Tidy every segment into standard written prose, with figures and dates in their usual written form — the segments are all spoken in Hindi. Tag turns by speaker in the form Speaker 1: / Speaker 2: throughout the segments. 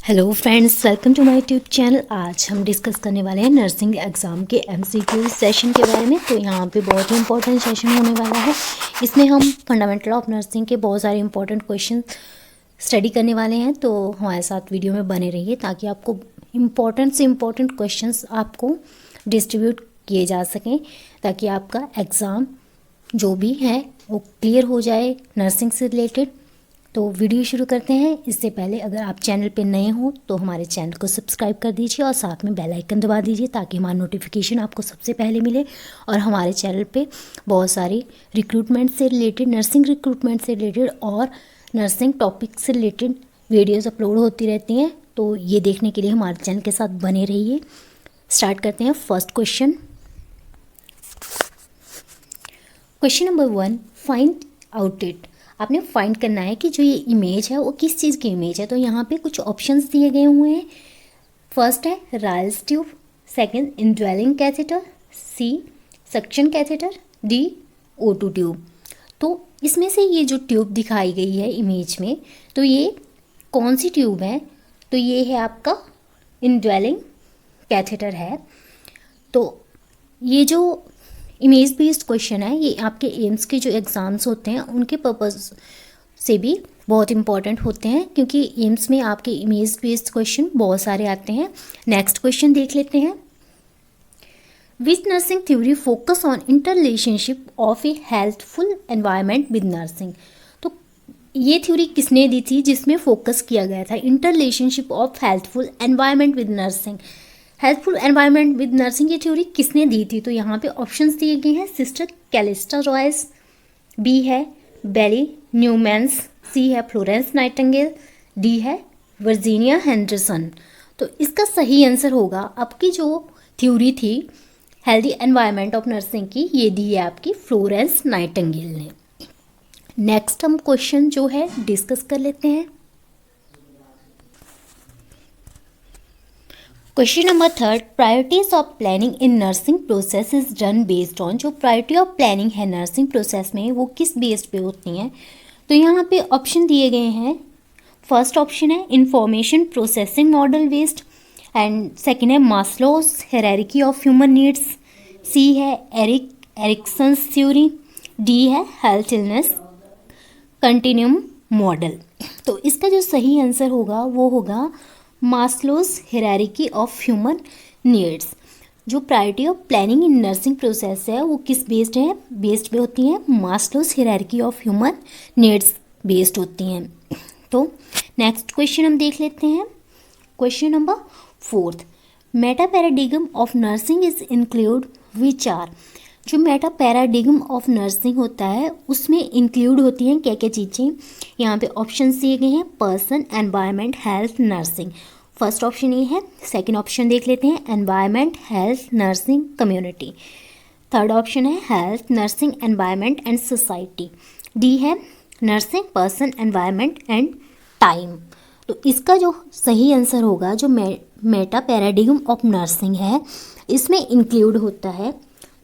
Speaker 1: Hello friends, welcome to my YouTube channel. आज हम डिस्कस करने वाले हैं नर्सिंग एग्ज़ाम के एमसीक्यू सेशन के बारे में। तो यहाँ पे बहुत ही इंपॉर्टेंट सेशन होने वाला है। इसमें हम फंडामेंटल ऑफ नर्सिंग के बहुत सारे इंपॉर्टेंट क्वेश्चन स्टडी करने वाले हैं। तो हमारे साथ वीडियो में बने रहिए ताकि आपको इम्पॉर्टेंट से इम्पॉर्टेंट क्वेश्चंस आपको डिस्ट्रीब्यूट किए जा सकें, ताकि आपका एग्ज़ाम जो भी है वो क्लियर हो जाए नर्सिंग से रिलेटेड। तो वीडियो शुरू करते हैं। इससे पहले अगर आप चैनल पे नए हो तो हमारे चैनल को सब्सक्राइब कर दीजिए और साथ में बेल आइकन दबा दीजिए ताकि हमारा नोटिफिकेशन आपको सबसे पहले मिले। और हमारे चैनल पे बहुत सारी रिक्रूटमेंट से रिलेटेड, नर्सिंग रिक्रूटमेंट से रिलेटेड और नर्सिंग टॉपिक से रिलेटेड वीडियोज़ अपलोड होती रहती हैं। तो ये देखने के लिए हमारे चैनल के साथ बने रहिए। स्टार्ट करते हैं। First question number 1, find out it. आपने फाइंड करना है कि जो ये इमेज है वो किस चीज़ की इमेज है। तो यहाँ पे कुछ ऑप्शंस दिए गए हुए हैं। फर्स्ट है Ryle's tube, second indwelling catheter, C suction catheter, D O2 tube. तो इसमें से ये जो ट्यूब दिखाई गई है इमेज में, तो ये कौन सी ट्यूब है? तो ये है आपका इंडवेलिंग कैथेटर है। तो ये जो इमेज बेस्ड क्वेश्चन है, ये आपके एम्स के जो एग्ज़ाम्स होते हैं उनके पर्पज़ से भी बहुत इंपॉर्टेंट होते हैं, क्योंकि एम्स में आपके इमेज बेस्ड क्वेश्चन बहुत सारे आते हैं। नेक्स्ट क्वेश्चन देख लेते हैं। विच nursing theory focus on inter relationship of A healthful environment with nursing. तो ये थ्योरी किसने दी थी जिसमें फोकस किया गया था inter relationship of healthful environment with nursing. Healthful environment with nursing ये थ्योरी किसने दी थी? तो यहाँ पे ऑप्शंस दिए गए हैं। सिस्टर कैलिस्टा रॉयस, बी है बेली न्यूमैन्स, सी है फ्लोरेंस नाइटिंगेल, डी है वर्जीनिया हेंडरसन। तो इसका सही आंसर होगा, आपकी जो थ्योरी थी हेल्दी एनवायरनमेंट ऑफ नर्सिंग की, ये दी है आपकी फ्लोरेंस नाइटिंगेल ने। नेक्स्ट हम क्वेश्चन जो है डिस्कस कर लेते हैं। Question number 3, priorities of planning in nursing process is done based on. जो प्रायोरिटी ऑफ प्लानिंग है नर्सिंग प्रोसेस में वो किस बेस्ड पे होती हैं? तो यहाँ पे ऑप्शन दिए गए हैं। फर्स्ट ऑप्शन है information processing model based, and second है Maslow's hierarchy of human needs, C है एरिक्सन्स थ्योरी, डी है हेल्थ इलनेस कंटिन्यूम मॉडल। तो इसका जो सही आंसर होगा वो होगा Maslow's hierarchy of human needs. जो priority of planning in nursing process है वो किस बेस्ड है? बेस्ड पे होती हैं Maslow's hierarchy of human needs based होती हैं। तो नेक्स्ट क्वेश्चन हम देख लेते हैं। Question number 4, meta paradigm of nursing is include which are. जो मेटा पैराडिग्म ऑफ नर्सिंग होता है उसमें इंक्लूड होती हैं क्या क्या चीज़ें? यहाँ पे ऑप्शन दिए गए हैं। Person, environment, health, nursing. First option ये है। सेकंड ऑप्शन देख लेते हैं, environment, health, nursing, community. Third option है health, nursing, environment and society. D है nursing, person, environment and time. तो इसका जो सही आंसर होगा, जो मेटा पैराडिग्म ऑफ नर्सिंग है इसमें इंक्लूड होता है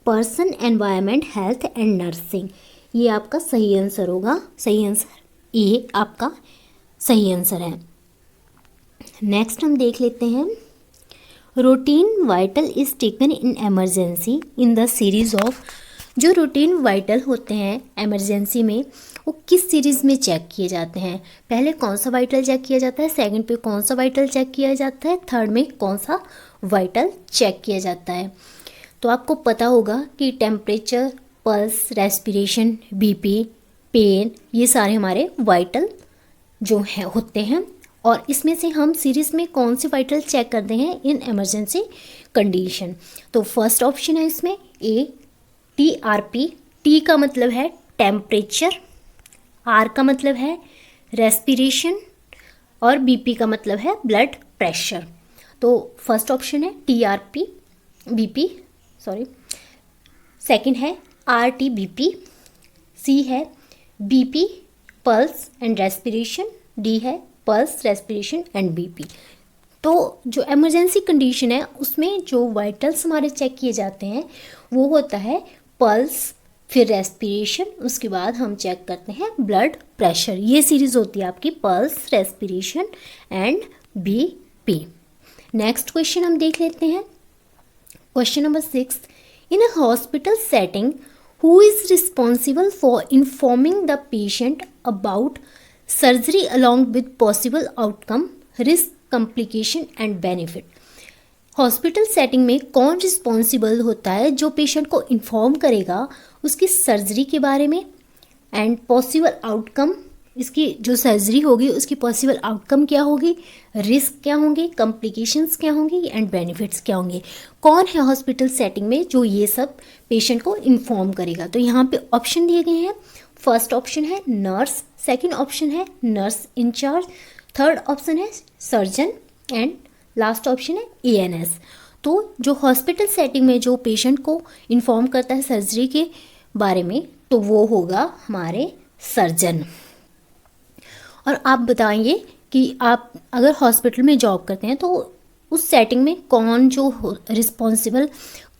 Speaker 1: person, environment, health and nursing. ये आपका सही आंसर होगा। सही आंसर ये आपका सही आंसर है। नेक्स्ट हम देख लेते हैं। Routine vital is taken in emergency in the series of. जो रूटीन वाइटल होते हैं एमरजेंसी में वो किस सीरीज़ में चेक किए जाते हैं? पहले कौन सा वाइटल चेक किया जाता है, सेकंड पे कौन सा वाइटल चेक किया जाता है, थर्ड में कौन सा वाइटल चेक किया जाता है? तो आपको पता होगा कि temperature, pulse, respiration, BP, pain, ये सारे हमारे वाइटल जो है होते हैं। और इसमें से हम सीरीज़ में कौन से वाइटल चेक करते हैं इन इमरजेंसी कंडीशन? तो फर्स्ट ऑप्शन है इसमें ए TRP। टी का मतलब है टेम्परेचर, आर का मतलब है रेस्पिरेशन और बीपी का मतलब है ब्लड प्रेशर। तो फर्स्ट ऑप्शन है TRP BP, सॉरी। सेकंड है RT-BP, सी है BP pulse and respiration, D है पल्स, रेस्पिरेशन एंड बीपी। तो जो इमरजेंसी कंडीशन है उसमें जो वाइटल्स हमारे चेक किए जाते हैं वो होता है पल्स, फिर रेस्पिरेशन, उसके बाद हम चेक करते हैं ब्लड प्रेशर। ये सीरीज़ होती है आपकी pulse, respiration and B P. Next question हम देख लेते हैं। Question number 6, in a hospital setting who is responsible for informing the patient about surgery along with possible outcome, risk, complication and benefit. Hospital setting में कौन रिस्पॉन्सिबल होता है जो पेशेंट को इन्फॉर्म करेगा उसकी सर्जरी के बारे में एंड पॉसिबल आउटकम, इसकी जो सर्जरी होगी उसकी पॉसिबल आउटकम क्या होगी, रिस्क क्या होंगे, कॉम्प्लिकेशंस क्या होंगी एंड बेनिफिट्स क्या होंगे। कौन है हॉस्पिटल सेटिंग में जो ये सब पेशेंट को इन्फॉर्म करेगा। तो यहाँ पे ऑप्शन दिए गए हैं। फर्स्ट ऑप्शन है नर्स, सेकंड ऑप्शन है नर्स इंचार्ज, थर्ड ऑप्शन है सर्जन एंड लास्ट ऑप्शन है एएनएस। तो जो हॉस्पिटल सेटिंग में जो पेशेंट को इन्फॉर्म करता है सर्जरी के बारे में तो वो होगा हमारे सर्जन। और आप बताएंगे कि आप अगर हॉस्पिटल में जॉब करते हैं तो उस सेटिंग में कौन जो रिस्पॉन्सिबल,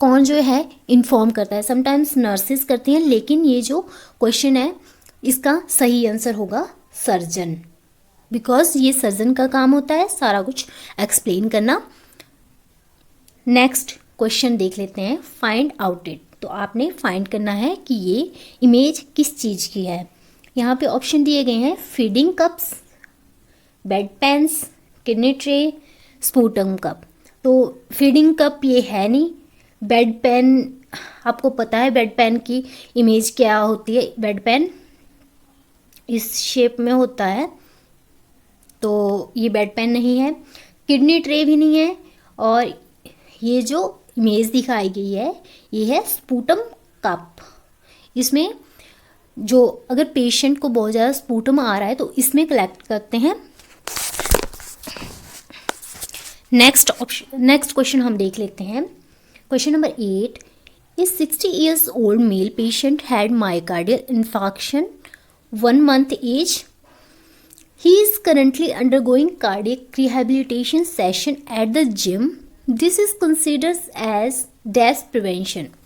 Speaker 1: कौन जो है इन्फॉर्म करता है। समटाइम्स नर्सेज करती हैं, लेकिन ये जो क्वेश्चन है इसका सही आंसर होगा सर्जन, बिकॉज ये सर्जन का काम होता है सारा कुछ एक्सप्लेन करना। नेक्स्ट क्वेश्चन देख लेते हैं, फाइंड आउट इट। तो आपने फाइंड करना है कि ये इमेज किस चीज़ की है। यहाँ पे ऑप्शन दिए गए हैं feeding cups, bed pans, kidney tray, sputum cup. तो फीडिंग कप ये है नहीं, बेड पेन आपको पता है बेड पेन की इमेज क्या होती है। बेड पेन इस शेप में होता है तो ये बेड पेन नहीं है, किडनी ट्रे भी नहीं है, और ये जो इमेज दिखाई गई है ये है स्पूटम कप। इसमें जो अगर पेशेंट को बहुत ज़्यादा स्पूटम आ रहा है तो इसमें कलेक्ट करते हैं। नेक्स्ट क्वेश्चन हम देख लेते हैं। Question number 8, A 60 years old male patient had myocardial infarction 1 month age. He is currently undergoing cardiac rehabilitation session at the gym. This is considered as death prevention.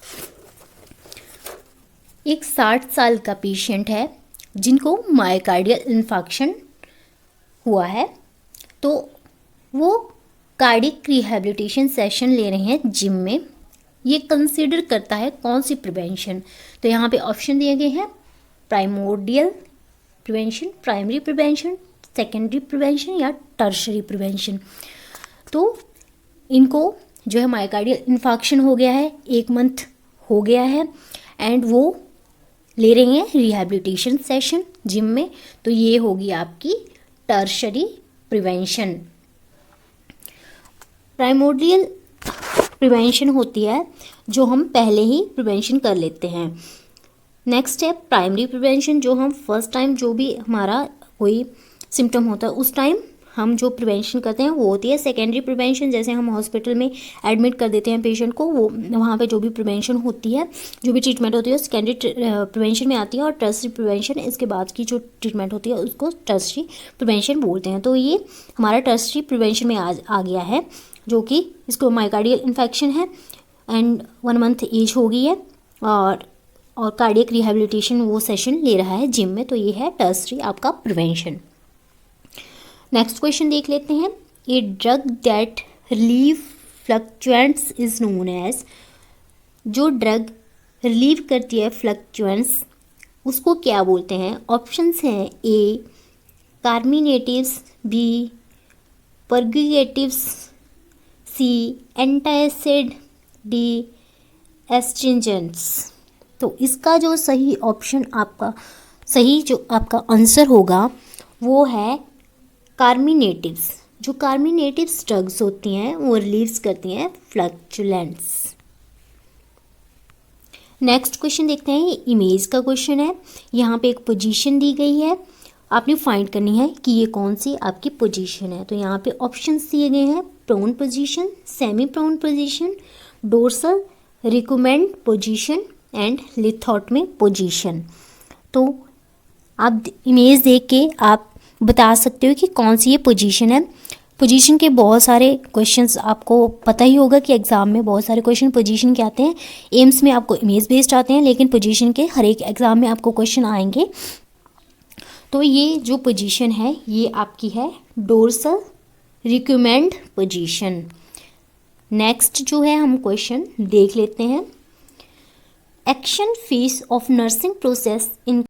Speaker 1: एक 60 साल का पेशेंट है जिनको मायोकार्डियल इन्फार्क्शन हुआ है, तो वो कार्डियक रिहैबिलिटेशन सेशन ले रहे हैं जिम में। ये कंसीडर करता है कौन सी प्रिवेंशन। तो यहाँ पे ऑप्शन दिए गए हैं primordial prevention, primary prevention, secondary prevention या टर्शरी प्रिवेंशन। तो इनको जो है मायोकार्डियल इन्फार्क्शन हो गया है, 1 मंथ हो गया है एंड वो ले रही हैं रिहैबिलिटेशन सेशन जिम में। तो ये होगी आपकी टर्शरी प्रिवेंशन। प्राइमोर्डियल प्रिवेंशन होती है जो हम पहले ही प्रिवेंशन कर लेते हैं। नेक्स्ट है प्राइमरी प्रिवेंशन, जो हम फर्स्ट टाइम जो भी हमारा कोई सिम्टम होता है उस टाइम हम जो प्रिवेंशन करते हैं वो होती है। सेकेंडरी प्रिवेंशन, जैसे हम हॉस्पिटल में एडमिट कर देते हैं पेशेंट को, वो वहाँ पे जो भी प्रिवेंशन होती है, जो भी ट्रीटमेंट होती है सेकेंडरी प्रिवेंशन में आती है। और टर्शरी प्रिवेंशन, इसके बाद की जो ट्रीटमेंट होती है उसको टर्शरी प्रिवेंशन बोलते हैं। तो ये हमारा टर्शरी प्रिवेंशन में आ गया है, जो कि इसको मायोकार्डियल इन्फेक्शन है एंड 1 मंथ एज हो गई है और कार्डियक रिहैबिलिटेशन वो सेशन ले रहा है जिम में। तो ये है टर्शरी आपका प्रिवेंशन। नेक्स्ट क्वेश्चन देख लेते हैं। A drug that relieve flatulence is known as. जो ड्रग रिलीव करती है फ्लक्चुएंट्स उसको क्या बोलते हैं। ऑप्शंस हैं A carminatives, B purgatives, C antacid, D astringents. तो इसका जो सही ऑप्शन आपका सही जो आपका आंसर होगा वो है कार्मिनेटिव्स। जो कार्मिनेटिव्स ड्रग्स होती हैं वो रिलीव्स करती हैं फ्लक्चुएंट्स। नेक्स्ट क्वेश्चन देखते हैं। ये इमेज का क्वेश्चन है। यहाँ पे एक पोजीशन दी गई है, आपने फाइंड करनी है कि ये कौन सी आपकी पोजीशन है। तो यहाँ पे ऑप्शंस दिए गए हैं prone position, semi prone position, dorsal recumbent position and lithotomy position. तो आप इमेज देख के आप बता सकते हो कि कौन सी ये पोजीशन है। पोजीशन के बहुत सारे क्वेश्चंस आपको पता ही होगा कि एग्ज़ाम में बहुत सारे क्वेश्चन पोजीशन के आते हैं। एम्स में आपको इमेज बेस्ड आते हैं, लेकिन पोजीशन के हर एक एग्ज़ाम में आपको क्वेश्चन आएंगे। तो ये जो पोजीशन है ये आपकी है डोर्सल रिकमेंड पोजीशन। नेक्स्ट जो है हम क्वेश्चन देख लेते हैं। Action phase of nursing process in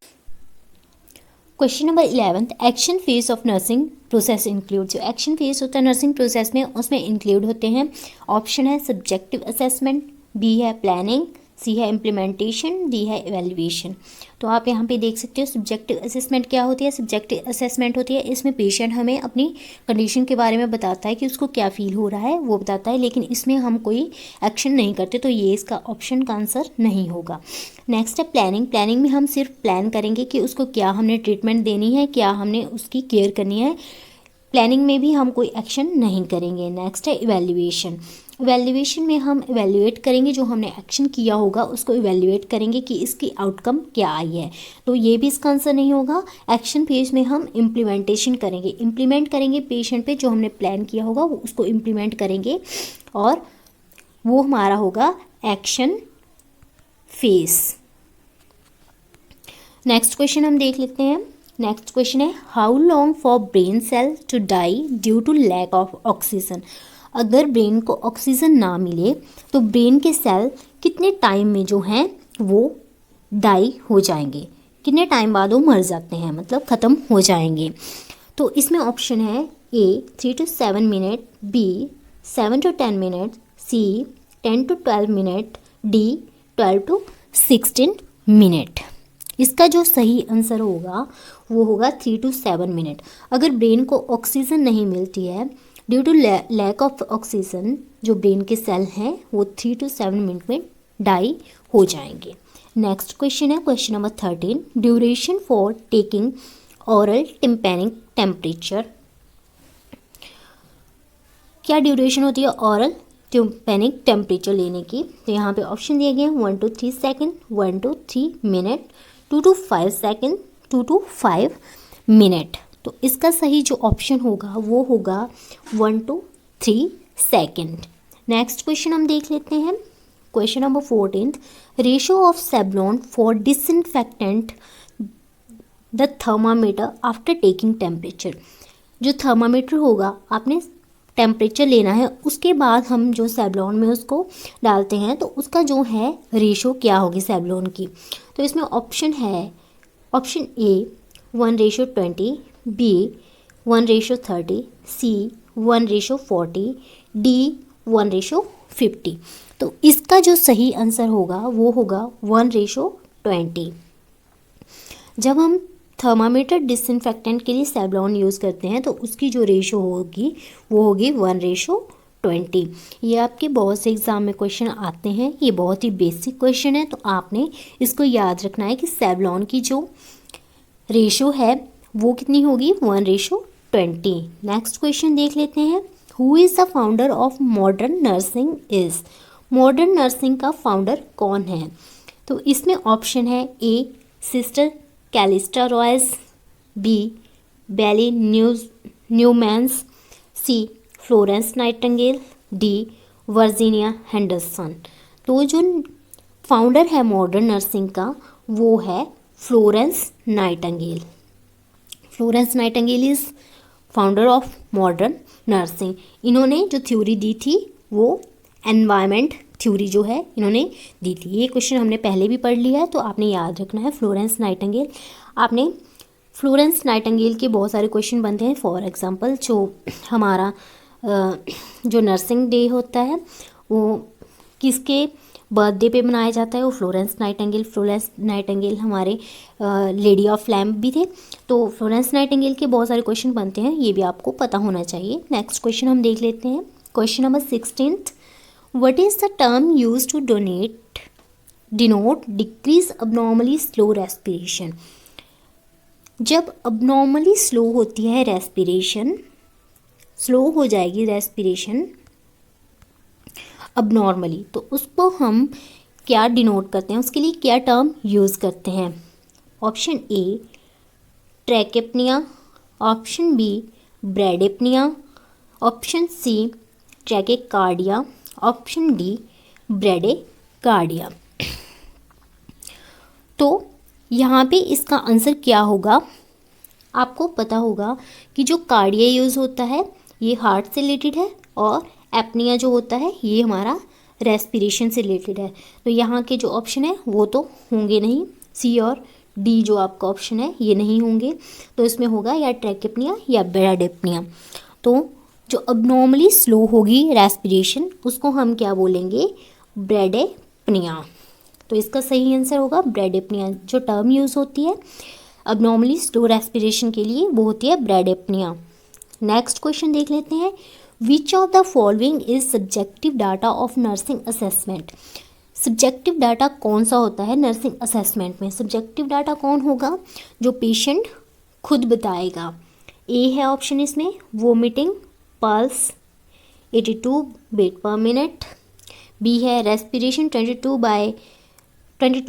Speaker 1: question number 11, action phase of nursing process include. जो एक्शन फेज होता है नर्सिंग प्रोसेस में, उसमें इंक्लूड होते हैं, ऑप्शन है सब्जेक्टिव असेसमेंट, बी है प्लानिंग, सी है इम्प्लीमेंटेशन, डी है इवेल्युएशन। तो आप यहाँ पे देख सकते हो सब्जेक्टिव असेसमेंट क्या होती है। सब्जेक्टिव असेसमेंट होती है, इसमें पेशेंट हमें अपनी कंडीशन के बारे में बताता है कि उसको क्या फील हो रहा है वो बताता है, लेकिन इसमें हम कोई एक्शन नहीं करते, तो ये इसका ऑप्शन का आंसर नहीं होगा। नेक्स्ट है प्लानिंग। प्लानिंग में हम सिर्फ प्लान करेंगे कि उसको क्या हमने ट्रीटमेंट देनी है, क्या हमने उसकी केयर करनी है, प्लानिंग में भी हम कोई एक्शन नहीं करेंगे। नेक्स्ट है इवेल्युएशन। इवेल्युएशन में हम इवेल्युएट करेंगे, जो हमने एक्शन किया होगा उसको इवेल्युएट करेंगे कि इसकी आउटकम क्या आई है, तो ये भी इसका आंसर नहीं होगा। एक्शन फेज में हम इम्प्लीमेंटेशन करेंगे, इम्प्लीमेंट करेंगे पेशेंट पे जो हमने प्लान किया होगा वो उसको इम्प्लीमेंट करेंगे, और वो हमारा होगा एक्शन फेज। नेक्स्ट क्वेश्चन हम देख लेते हैं। नेक्स्ट क्वेश्चन है how long for brain cell to die due to lack of oxygen. अगर ब्रेन को ऑक्सीजन ना मिले तो ब्रेन के सेल कितने टाइम में जो हैं वो डाई हो जाएंगे, कितने टाइम बाद वो मर जाते हैं, मतलब ख़त्म हो जाएंगे। तो इसमें ऑप्शन है A 3 to 7 minute, B 7 to 10 minute, C 10 to 12 minute, D 12 to 16 minute. इसका जो सही आंसर होगा वो होगा 3 to 7 मिनट। अगर ब्रेन को ऑक्सीजन नहीं मिलती है due to lack of oxygen, जो ब्रेन के सेल हैं वो 3 to 7 मिनट में डाई हो जाएंगे। नेक्स्ट क्वेश्चन है question number 13, duration for taking aural tympanic temperature. क्या ड्यूरेशन होती है ऑरल टिम्पैनिक टेम्परेचर लेने की? तो यहाँ पे ऑप्शन दिए गए हैं 1 to 3 second, 1 to 3 minute, 2 to 5 second, 2 to 5 minute. तो इसका सही जो ऑप्शन होगा वो होगा 1 to 3 सेकेंड। नेक्स्ट क्वेश्चन हम देख लेते हैं question number 14, ratio of Savlon for disinfectant the thermometer after taking temperature. जो थर्मामीटर होगा आपने टेम्परेचर लेना है, उसके बाद हम जो सेवलॉन में उसको डालते हैं तो उसका जो है रेशो क्या होगी सेवलॉन की। तो इसमें ऑप्शन है option A 1:20, B 1:30, C 1:40, D 1:50। तो इसका जो सही आंसर होगा वो होगा 1:20। जब हम थर्मामीटर डिसइंफेक्टेंट के लिए सेवलॉन यूज़ करते हैं तो उसकी जो रेशो होगी वो होगी 1:20। ये आपके बहुत से एग्ज़ाम में क्वेश्चन आते हैं, ये बहुत ही बेसिक क्वेश्चन है, तो आपने इसको याद रखना है कि सेवलॉन की जो रेशो है वो कितनी होगी 1:20। नेक्स्ट क्वेश्चन देख लेते हैं, who is the founder of modern nursing is. Modern nursing का फाउंडर कौन है? तो इसमें ऑप्शन है A sister Callista Roy's, B Betty Neuman's, C Florence Nightingale, D Virginia Henderson. तो जो फाउंडर है मॉडर्न नर्सिंग का वो है Florence Nightingale. Florence Nightingale is founder of modern nursing. इन्होंने जो थ्योरी दी थी वो एनवायरनमेंट थ्योरी जो है इन्होंने दी थी। ये क्वेश्चन हमने पहले भी पढ़ लिया है, तो आपने याद रखना है फ्लोरेंस नाइटिंगेल। आपने फ्लोरेंस नाइटिंगेल के बहुत सारे क्वेश्चन बनते हैं। फॉर एग्जांपल जो हमारा जो नर्सिंग डे होता है वो किसके बर्थडे पे मनाया जाता है? वो फ्लोरेंस नाइटिंगेल हमारे लेडी ऑफ लैम्प भी थे। तो फ्लोरेंस नाइटिंगेल के बहुत सारे क्वेश्चन बनते हैं, ये भी आपको पता होना चाहिए। नेक्स्ट क्वेश्चन हम देख लेते हैं question number 16, What is the term used to denote decrease abnormally slow respiration? जब abnormally slow होती है रेस्पिरेशन, स्लो हो जाएगी रेस्पिरेशन abnormally, तो उसको हम क्या डिनोट करते हैं, उसके लिए क्या टर्म यूज़ करते हैं? Option A tachypnoea, option B bradypnoea, option C tachycardia, option D bradycardia. तो यहाँ पे इसका आंसर क्या होगा? आपको पता होगा कि जो कार्डिया यूज़ होता है ये हार्ट से रिलेटेड है, और एपनिया जो होता है ये हमारा रेस्पिरेशन से रिलेटेड है। तो यहाँ के जो ऑप्शन है वो तो होंगे नहीं, सी और डी जो आपका ऑप्शन है ये नहीं होंगे। तो इसमें होगा या ट्रैकेपनिया या ब्रैडेपनिया। तो जो अबनॉर्मली स्लो होगी रेस्पिरेशन उसको हम क्या बोलेंगे, ब्रैडेपनिया। तो इसका सही आंसर होगा ब्रैडेपनिया। जो टर्म यूज़ होती है अबनॉर्मली स्लो रेस्पिरेशन के लिए वो होती है ब्रैडेपनिया। नेक्स्ट क्वेश्चन देख लेते हैं, विच of the following is subjective data of nursing assessment. Subjective data कौन सा होता है नर्सिंग असेसमेंट में। सब्जेक्टिव डाटा कौन होगा, जो पेशेंट खुद बताएगा। ए है ऑप्शन इसमें, vomiting, pulse 82 beat per minute. B है respiration 22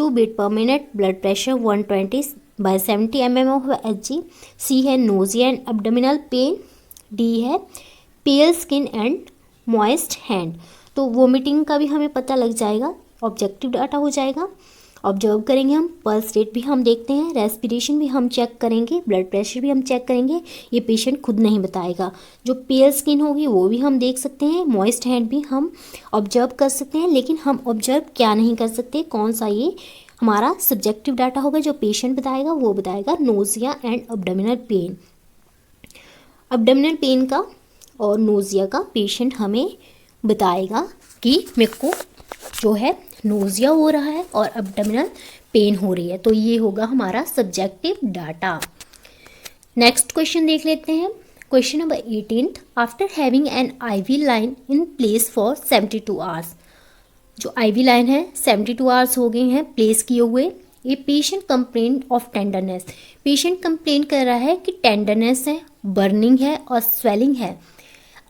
Speaker 1: beat per minute, blood pressure 120/70 mmHg। C है nausea and abdominal pain. D है pale skin and moist hand. तो वोमिटिंग का भी हमें पता लग जाएगा, ऑब्जेक्टिव डाटा हो जाएगा। ऑब्जर्व करेंगे हम, पल्स रेट भी हम देखते हैं, रेस्पिरेशन भी हम चेक करेंगे, ब्लड प्रेशर भी हम चेक करेंगे, ये पेशेंट खुद नहीं बताएगा। जो पेल स्किन होगी वो भी हम देख सकते हैं, मॉइस्ट हैंड भी हम ऑब्जर्व कर सकते हैं, लेकिन हम ऑब्जर्व क्या नहीं कर सकते, कौन सा ये हमारा सब्जेक्टिव डाटा होगा, जो पेशेंट बताएगा वो बताएगा nausea and abdominal pen. Abdominal pain का और नोजिया का पेशेंट हमें बताएगा कि मेरे को जो है नोजिया हो रहा है और एब्डोमिनल पेन हो रही है। तो ये होगा हमारा सब्जेक्टिव डाटा। नेक्स्ट क्वेश्चन देख लेते हैं, question number 18, after having an IV line in place for 72 hours. जो आईवी लाइन है 72 आवर्स हो गए हैं प्लेस किए हुए। ये patient complain of tenderness, patient complain कर रहा है कि टेंडरनेस है, बर्निंग है और स्वेलिंग है।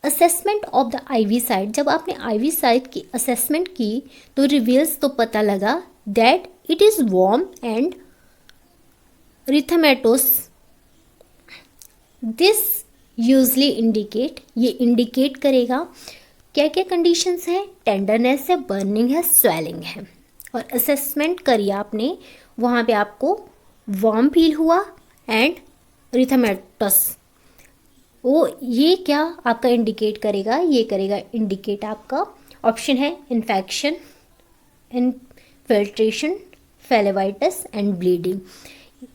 Speaker 1: Assessment of the IV site, जब आपने आईवी साइट की असेसमेंट की तो रिवील्स, तो पता लगा that it is warm and erythematous. This usually indicate, ये इंडिकेट करेगा क्या क्या कंडीशंस हैं, टेंडरनेस है, बर्निंग है, स्वेलिंग है। और असेसमेंट करिए आपने, वहाँ पे आपको वार्म फील हुआ एंड रिथमेटस। वो ये क्या आपका इंडिकेट करेगा, ये करेगा इंडिकेट आपका ऑप्शन है इन्फेक्शन, इन्फिल्ट्रेशन, फेलेबाइटिस एंड ब्लीडिंग।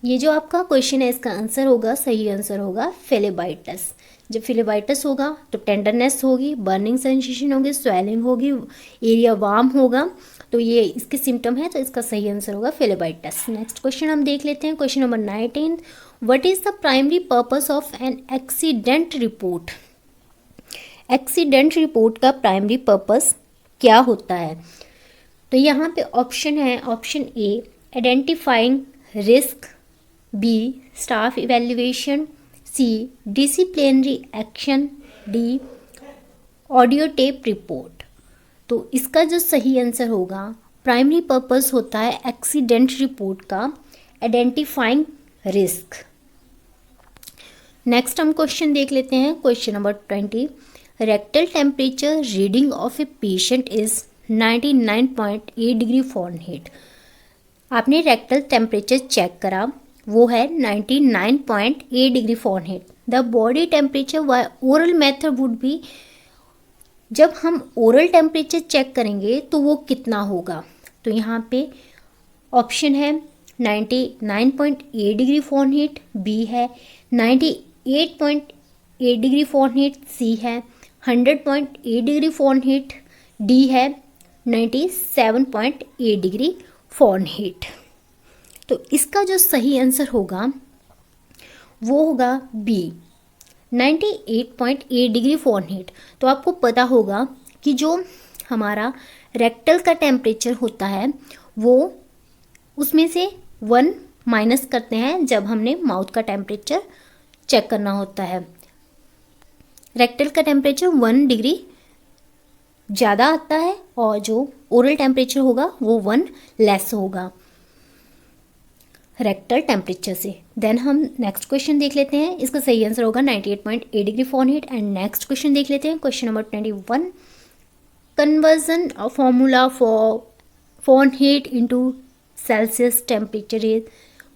Speaker 1: ये जो आपका क्वेश्चन है इसका आंसर होगा, सही आंसर होगा फेलेबाइटिस। जब फेलेबाइटिस होगा तो टेंडरनेस होगी, बर्निंग सेंसेशन होगी, स्वेलिंग होगी, एरिया वार्म होगा, तो ये इसके सिम्टम है, तो इसका सही आंसर होगा फेलेबाइटिस। नेक्स्ट क्वेश्चन हम देख लेते हैं, question number 19, what is the primary purpose of an accident report. Accident report का प्राइमरी पर्पस क्या होता है। तो यहाँ पे ऑप्शन है, option A identifying risk, B staff evaluation, C disciplinary action, D audio tape report. तो इसका जो सही आंसर होगा, प्राइमरी पर्पस होता है एक्सीडेंट रिपोर्ट का आइडेंटिफाइंग रिस्क। नेक्स्ट हम क्वेश्चन देख लेते हैं, question number 20, rectal temperature reading of a patient is 99.8 degree Fahrenheit. आपने रेक्टल टेम्परेचर चेक करा, वो है 99.8 degree Fahrenheit. The body temperature by oral method would be, जब हम ओरल टेम्परेचर चेक करेंगे तो वो कितना होगा। तो यहाँ पे ऑप्शन है 99.8 डिग्री फ़ारेनहीट, बी है 98.8 डिग्री फ़ारेनहीट, सी है 100.8 डिग्री फ़ारेनहीट, डी है 97.8 डिग्री फ़ारेनहीट। तो इसका जो सही आंसर होगा वो होगा बी 98.8 डिग्री फ़ारेनहीट। तो आपको पता होगा कि जो हमारा रेक्टल का टेम्परेचर होता है वो उसमें से 1 माइनस करते हैं जब हमने माउथ का टेम्परेचर चेक करना होता है। रेक्टल का टेम्परेचर 1 डिग्री ज़्यादा आता है और जो ओरल टेम्परेचर होगा वो 1 लेस होगा रेक्टल टेम्परेचर से। देन हम नेक्स्ट क्वेश्चन देख लेते हैं, इसका सही आंसर होगा 98.8 degree Fahrenheit. And next question देख लेते हैं, question number 21, conversion formula for Fahrenheit into Celsius temperature is.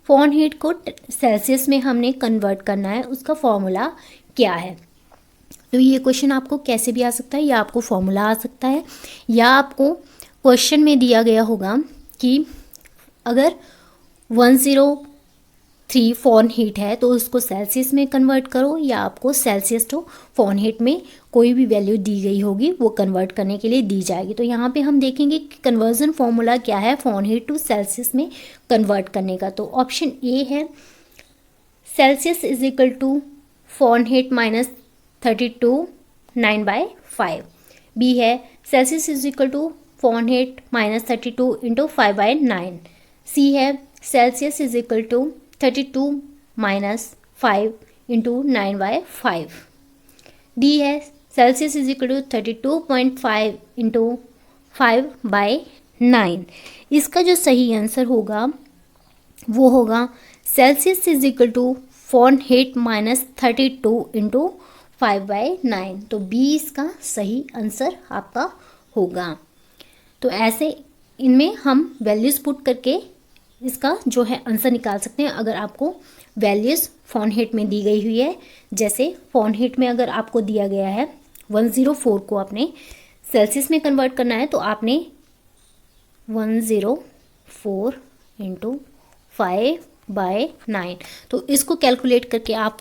Speaker 1: Fahrenheit को सेल्सियस में हमने कन्वर्ट करना है, उसका फॉर्मूला क्या है। तो ये क्वेश्चन आपको कैसे भी आ सकता है, या आपको फॉर्मूला आ सकता है, या आपको क्वेश्चन में दिया गया होगा कि अगर 103 फ़ारेनहीट है तो उसको सेल्सियस में कन्वर्ट करो, या आपको सेल्सियस टू फ़ारेनहीट में कोई भी वैल्यू दी गई होगी वो कन्वर्ट करने के लिए दी जाएगी। तो यहाँ पे हम देखेंगे कि कन्वर्जन फॉर्मूला क्या है फ़ारेनहीट टू सेल्सियस में कन्वर्ट करने का। तो ऑप्शन ए है Celsius is equal to Fahrenheit minus 32 9/5। B है Celsius is equal to Fahrenheit minus 32 into 5/9। C है Celsius is equal to 32 minus 5 into 9/5। D है Celsius is equal to 32.5 into 5/9। इसका जो सही आंसर होगा वो होगा Celsius is equal to Fahrenheit minus 32 into 5/9। तो बी इसका सही आंसर आपका होगा। तो ऐसे इनमें हम वैल्यूज़ पुट करके इसका जो है आंसर निकाल सकते हैं। अगर आपको वैल्यूज़ फ़ारेनहीट में दी गई हुई है, जैसे फ़ारेनहीट में अगर आपको दिया गया है 104 को आपने सेल्सियस में कन्वर्ट करना है, तो आपने 104 इंटू 5/9, तो इसको कैलकुलेट करके आप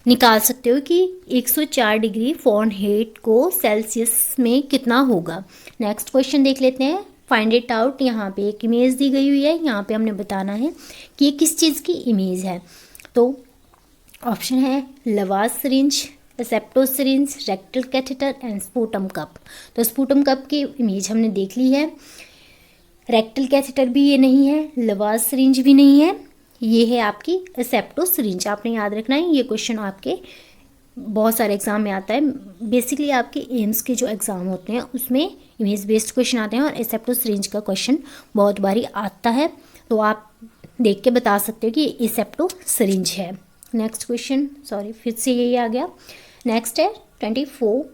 Speaker 1: निकाल सकते हो कि 104 डिग्री फ़ारेनहीट को सेल्सियस में कितना होगा। नेक्स्ट क्वेश्चन देख लेते हैं, फाइंड इट आउट। यहाँ पे एक इमेज दी गई हुई है, यहाँ पे हमने बताना है कि ये किस चीज़ की इमेज है। तो ऑप्शन है lavage syringe, Asepto syringe, rectal catheter and sputum cup. तो स्पूटम कप की इमेज हमने देख ली है, रेक्टल कैथेटर भी ये नहीं है, लवाज सिरिंज भी नहीं है, ये है आपकी एसेप्टो सिरिंज। आपने याद रखना है, ये क्वेश्चन आपके बहुत सारे एग्जाम में आता है। बेसिकली आपके एम्स के जो एग्ज़ाम होते हैं उसमें इमेज बेस्ड क्वेश्चन आते हैं, और एसेप्टो सिरिंज का क्वेश्चन बहुत बारी आता है। तो आप देख के बता सकते हो कि एसेप्टो सिरिंज है। नेक्स्ट क्वेश्चन, सॉरी फिर से यही आ गया। नेक्स्ट है 24,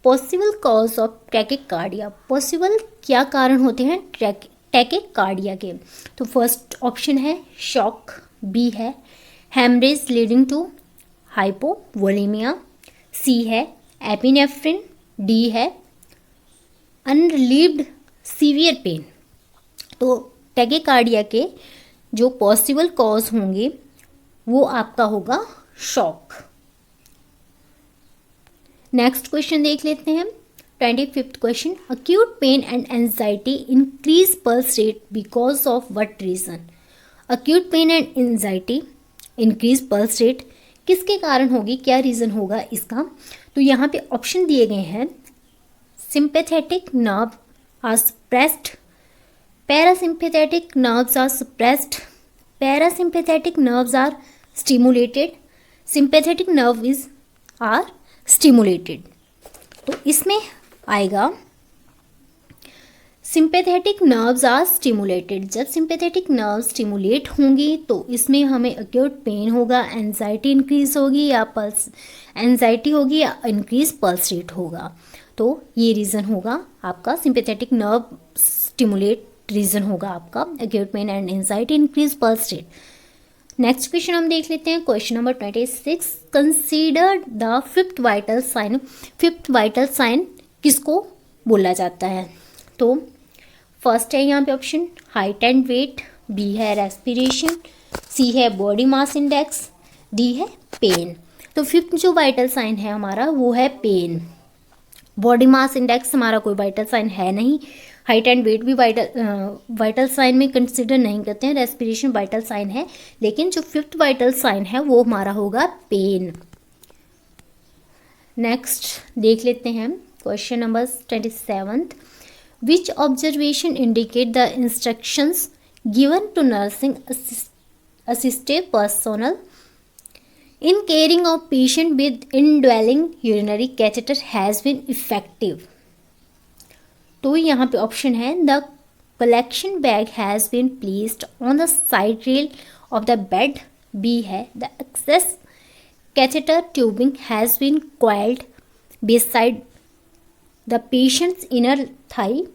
Speaker 1: possible cause of tachycardia. Possible क्या कारण होते हैं टैकिकार्डिया के। तो फर्स्ट ऑप्शन है शॉक, बी है हेमरेज लीडिंग टू हाइपोवोलेमिया, सी है एपिनेफ्रिन, डी है अनरिलीव्ड सीवियर पेन। तो टैकिकार्डिया के जो पॉसिबल कॉज होंगे वो आपका होगा शॉक। नेक्स्ट क्वेश्चन देख लेते हैं, 25th question, acute pain and anxiety increase pulse rate because of what reason. Acute pain and anxiety increase pulse rate किसके कारण होगी, क्या रीज़न होगा इसका। तो यहाँ पे ऑप्शन दिए गए हैं, sympathetic nerve are suppressed, parasympathetic nerves are suppressed, parasympathetic nerves are stimulated, sympathetic nerve is are stimulated. तो इसमें आएगा सिंपैथेटिक नर्व्स आर स्टिमुलेटेड। जब सिंपैथेटिक नर्व स्टिमुलेट होंगी तो इसमें हमें अक्यूट पेन होगा, एंजाइटी इंक्रीज होगी या पल्स एंजाइटी होगी या इंक्रीज पल्स रेट होगा। तो ये रीज़न होगा आपका सिंपैथेटिक नर्व स्टिमुलेट, रीज़न होगा आपका acute pain and anxiety increase pulse rate. Next question हम देख लेते हैं, question number 26, consider the fifth vital sign. Fifth vital sign किसको बोला जाता है। तो फर्स्ट है यहाँ पे option height and weight, B है रेस्पिरेशन, सी है बॉडी मास इंडेक्स, डी है पेन। तो फिफ्थ जो वाइटल साइन है हमारा वो है पेन। बॉडी मास इंडेक्स हमारा कोई वाइटल साइन है नहीं, हाइट एंड वेट भी वाइटल साइन में कंसिडर नहीं करते हैं, रेस्पिरेशन वाइटल साइन है, लेकिन जो फिफ्थ वाइटल साइन है वो हमारा होगा पेन। नेक्स्ट देख लेते हैं question number 27, which observation indicate the instructions given to nursing assisted personnel in caring of patient with indwelling urinary catheter has been effective। तो यहाँ पे ऑप्शन है the collection bag has been placed on the side rail of the bed, B है the excess catheter tubing has been coiled beside the patient's inner thigh,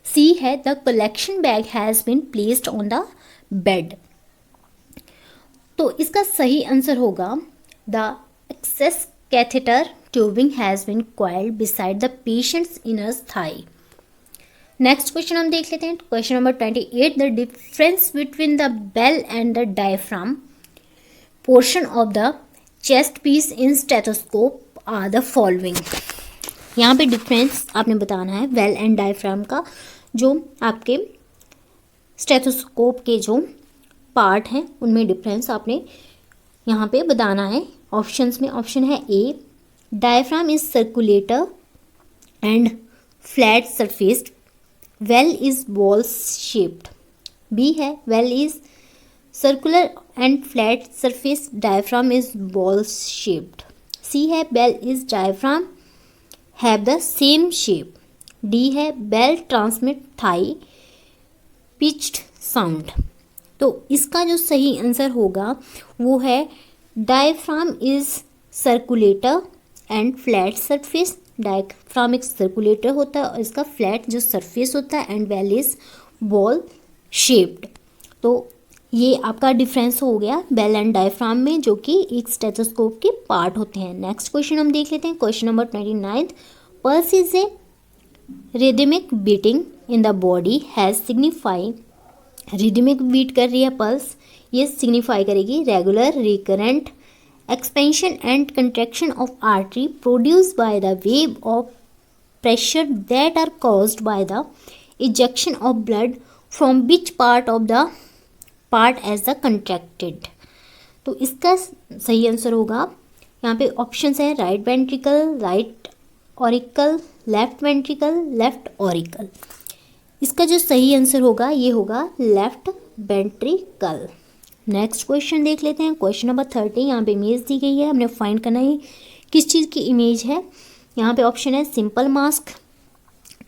Speaker 1: C है the collection bag has been placed on the bed. तो इसका सही आंसर होगा the excess catheter tubing has been coiled beside the patient's inner thigh. Next question हम देख लेते हैं. Question number 28. The difference between the bell and the diaphragm portion of the chest piece in stethoscope are the following. यहाँ पे डिफरेंस आपने बताना है बेल एंड डायफ्राम का. जो आपके स्टेथोस्कोप के जो पार्ट हैं उनमें डिफरेंस आपने यहाँ पे बताना है. ऑप्शंस में ऑप्शन है A, diaphragm is circulator and flat surfaced, bell is ball shaped. B है bell is circular and flat surface, diaphragm is ball shaped. C है bell is diaphragm have the same shape. D है bell transmit high pitched sound. तो इसका जो सही आंसर होगा वो है diaphragm is circulator and flat surface. Diaphragm एक सर्कुलेटर होता है और इसका फ्लैट जो सरफेस होता है, and well is ball shaped. तो ये आपका डिफरेंस हो गया बेल एंड डायफ्राम में, जो कि एक स्टेथोस्कोप के पार्ट होते हैं. नेक्स्ट क्वेश्चन हम देख लेते हैं. Question number 29. Pulse is a rhythmic beating in the body has signify. Rhythmic beat कर रही है पल्स, ये सिग्निफाई करेगी regular recurrent expansion and contraction of artery produced by the wave of pressure that are caused by the ejection of blood from which part of the part as the contracted. तो इसका सही आंसर होगा यहाँ पे ऑप्शंस है right ventricle, right auricle, left ventricle, left auricle. इसका जो सही आंसर होगा ये होगा लेफ्ट वेंट्रिकल. नेक्स्ट क्वेश्चन देख लेते हैं. Question number 30. यहाँ पे इमेज दी गई है, हमने फाइंड करना है किस चीज़ की इमेज है. यहाँ पे ऑप्शन है सिंपल मास्क.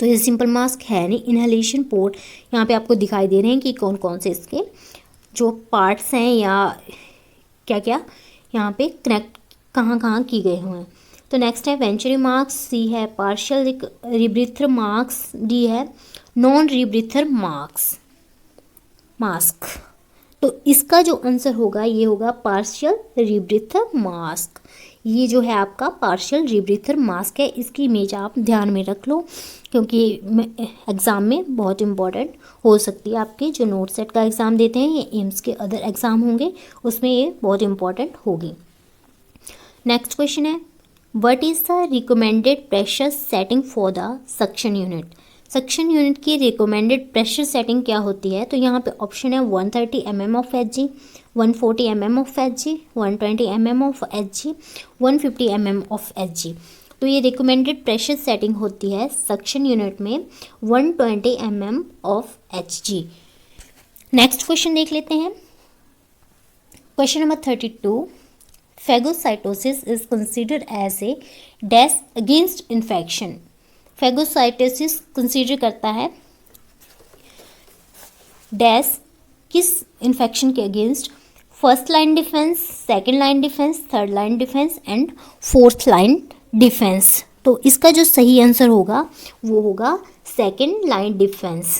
Speaker 1: तो ये सिंपल मास्क है नहीं. इनहेलेशन पोर्ट यहाँ पे आपको दिखाई दे रहे हैं कि कौन कौन से इसके जो पार्ट्स हैं या क्या क्या यहाँ पे कनेक्ट कहाँ कहाँ की गए हुए हैं. तो नेक्स्ट है वेंचुरी मार्क्स. सी है पार्शियल रिब्रीथर मार्क्स. डी है नॉन रिब्रीथर मास्क. तो इसका जो आंसर होगा ये होगा पार्शियल रिब्रीथर मास्क. ये जो है आपका पार्शियल रिब्रीथर मास्क है. इसकी इमेज आप ध्यान में रख लो क्योंकि एग्ज़ाम में बहुत इंपॉर्टेंट हो सकती है. आपके जो नोट सेट का एग्ज़ाम देते हैं या एम्स के अदर एग्ज़ाम होंगे उसमें ये बहुत इंपॉर्टेंट होगी. नेक्स्ट क्वेश्चन है what is the recommended pressure setting for the suction unit. Suction unit की रिकमेंडेड प्रेशर सेटिंग क्या होती है. तो यहाँ पे ऑप्शन है 130 mm of Hg, 140 mm of Hg, 120 mm of Hg, 150 mm of Hg. तो ये रिकमेंडेड प्रेशर सेटिंग होती है सक्शन यूनिट में 120 mm of Hg. Next question देख लेते हैं. Question number 32. Phagocytosis is considered as a dash against infection. Phagocytosis consider करता है डैश किस इन्फेक्शन के against. First line defence, second line defence, third line defence and fourth line defence. तो इसका जो सही आंसर होगा वो होगा second line defence.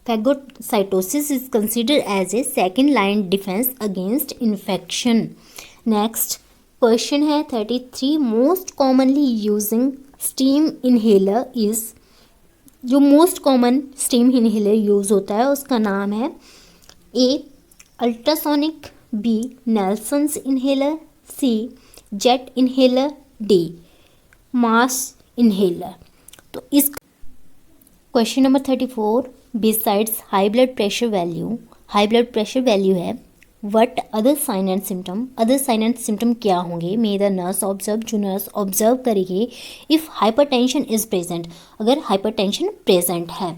Speaker 1: Phagocytosis is considered as a second line defence against infection. Next question है 33. Most commonly using steam inhaler is. जो most common steam inhaler use होता है उसका नाम है A ultrasonic, B Nelson's inhaler, C jet inhaler, D mass inhaler. तो इस question number 34. Besides high blood pressure value है what other sign and symptom. Other sign and symptom क्या होंगे. May the nurse observe. जो नर्स ऑब्जर्व करेगी इफ़ हाइपरटेंशन इज प्रेजेंट. अगर हाइपरटेंशन प्रेजेंट है,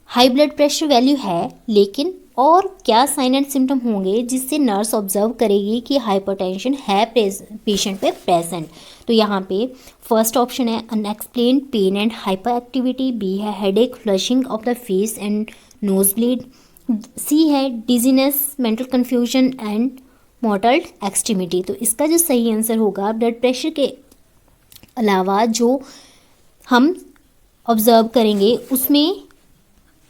Speaker 1: हाई ब्लड प्रेशर वैल्यू है, लेकिन और क्या साइन एंड सिम्टम होंगे जिससे नर्स ऑब्जर्व करेगी कि हाइपरटेंशन है पेशेंट पे प्रेजेंट. तो यहाँ पे फर्स्ट ऑप्शन है unexplained pain and hyperactivity. B है headache, flushing of the face and nosebleed. C है dizziness, mental confusion and mottled extremity. तो इसका जो सही आंसर होगा ब्लड प्रेशर के अलावा जो हम ऑब्जर्व करेंगे उसमें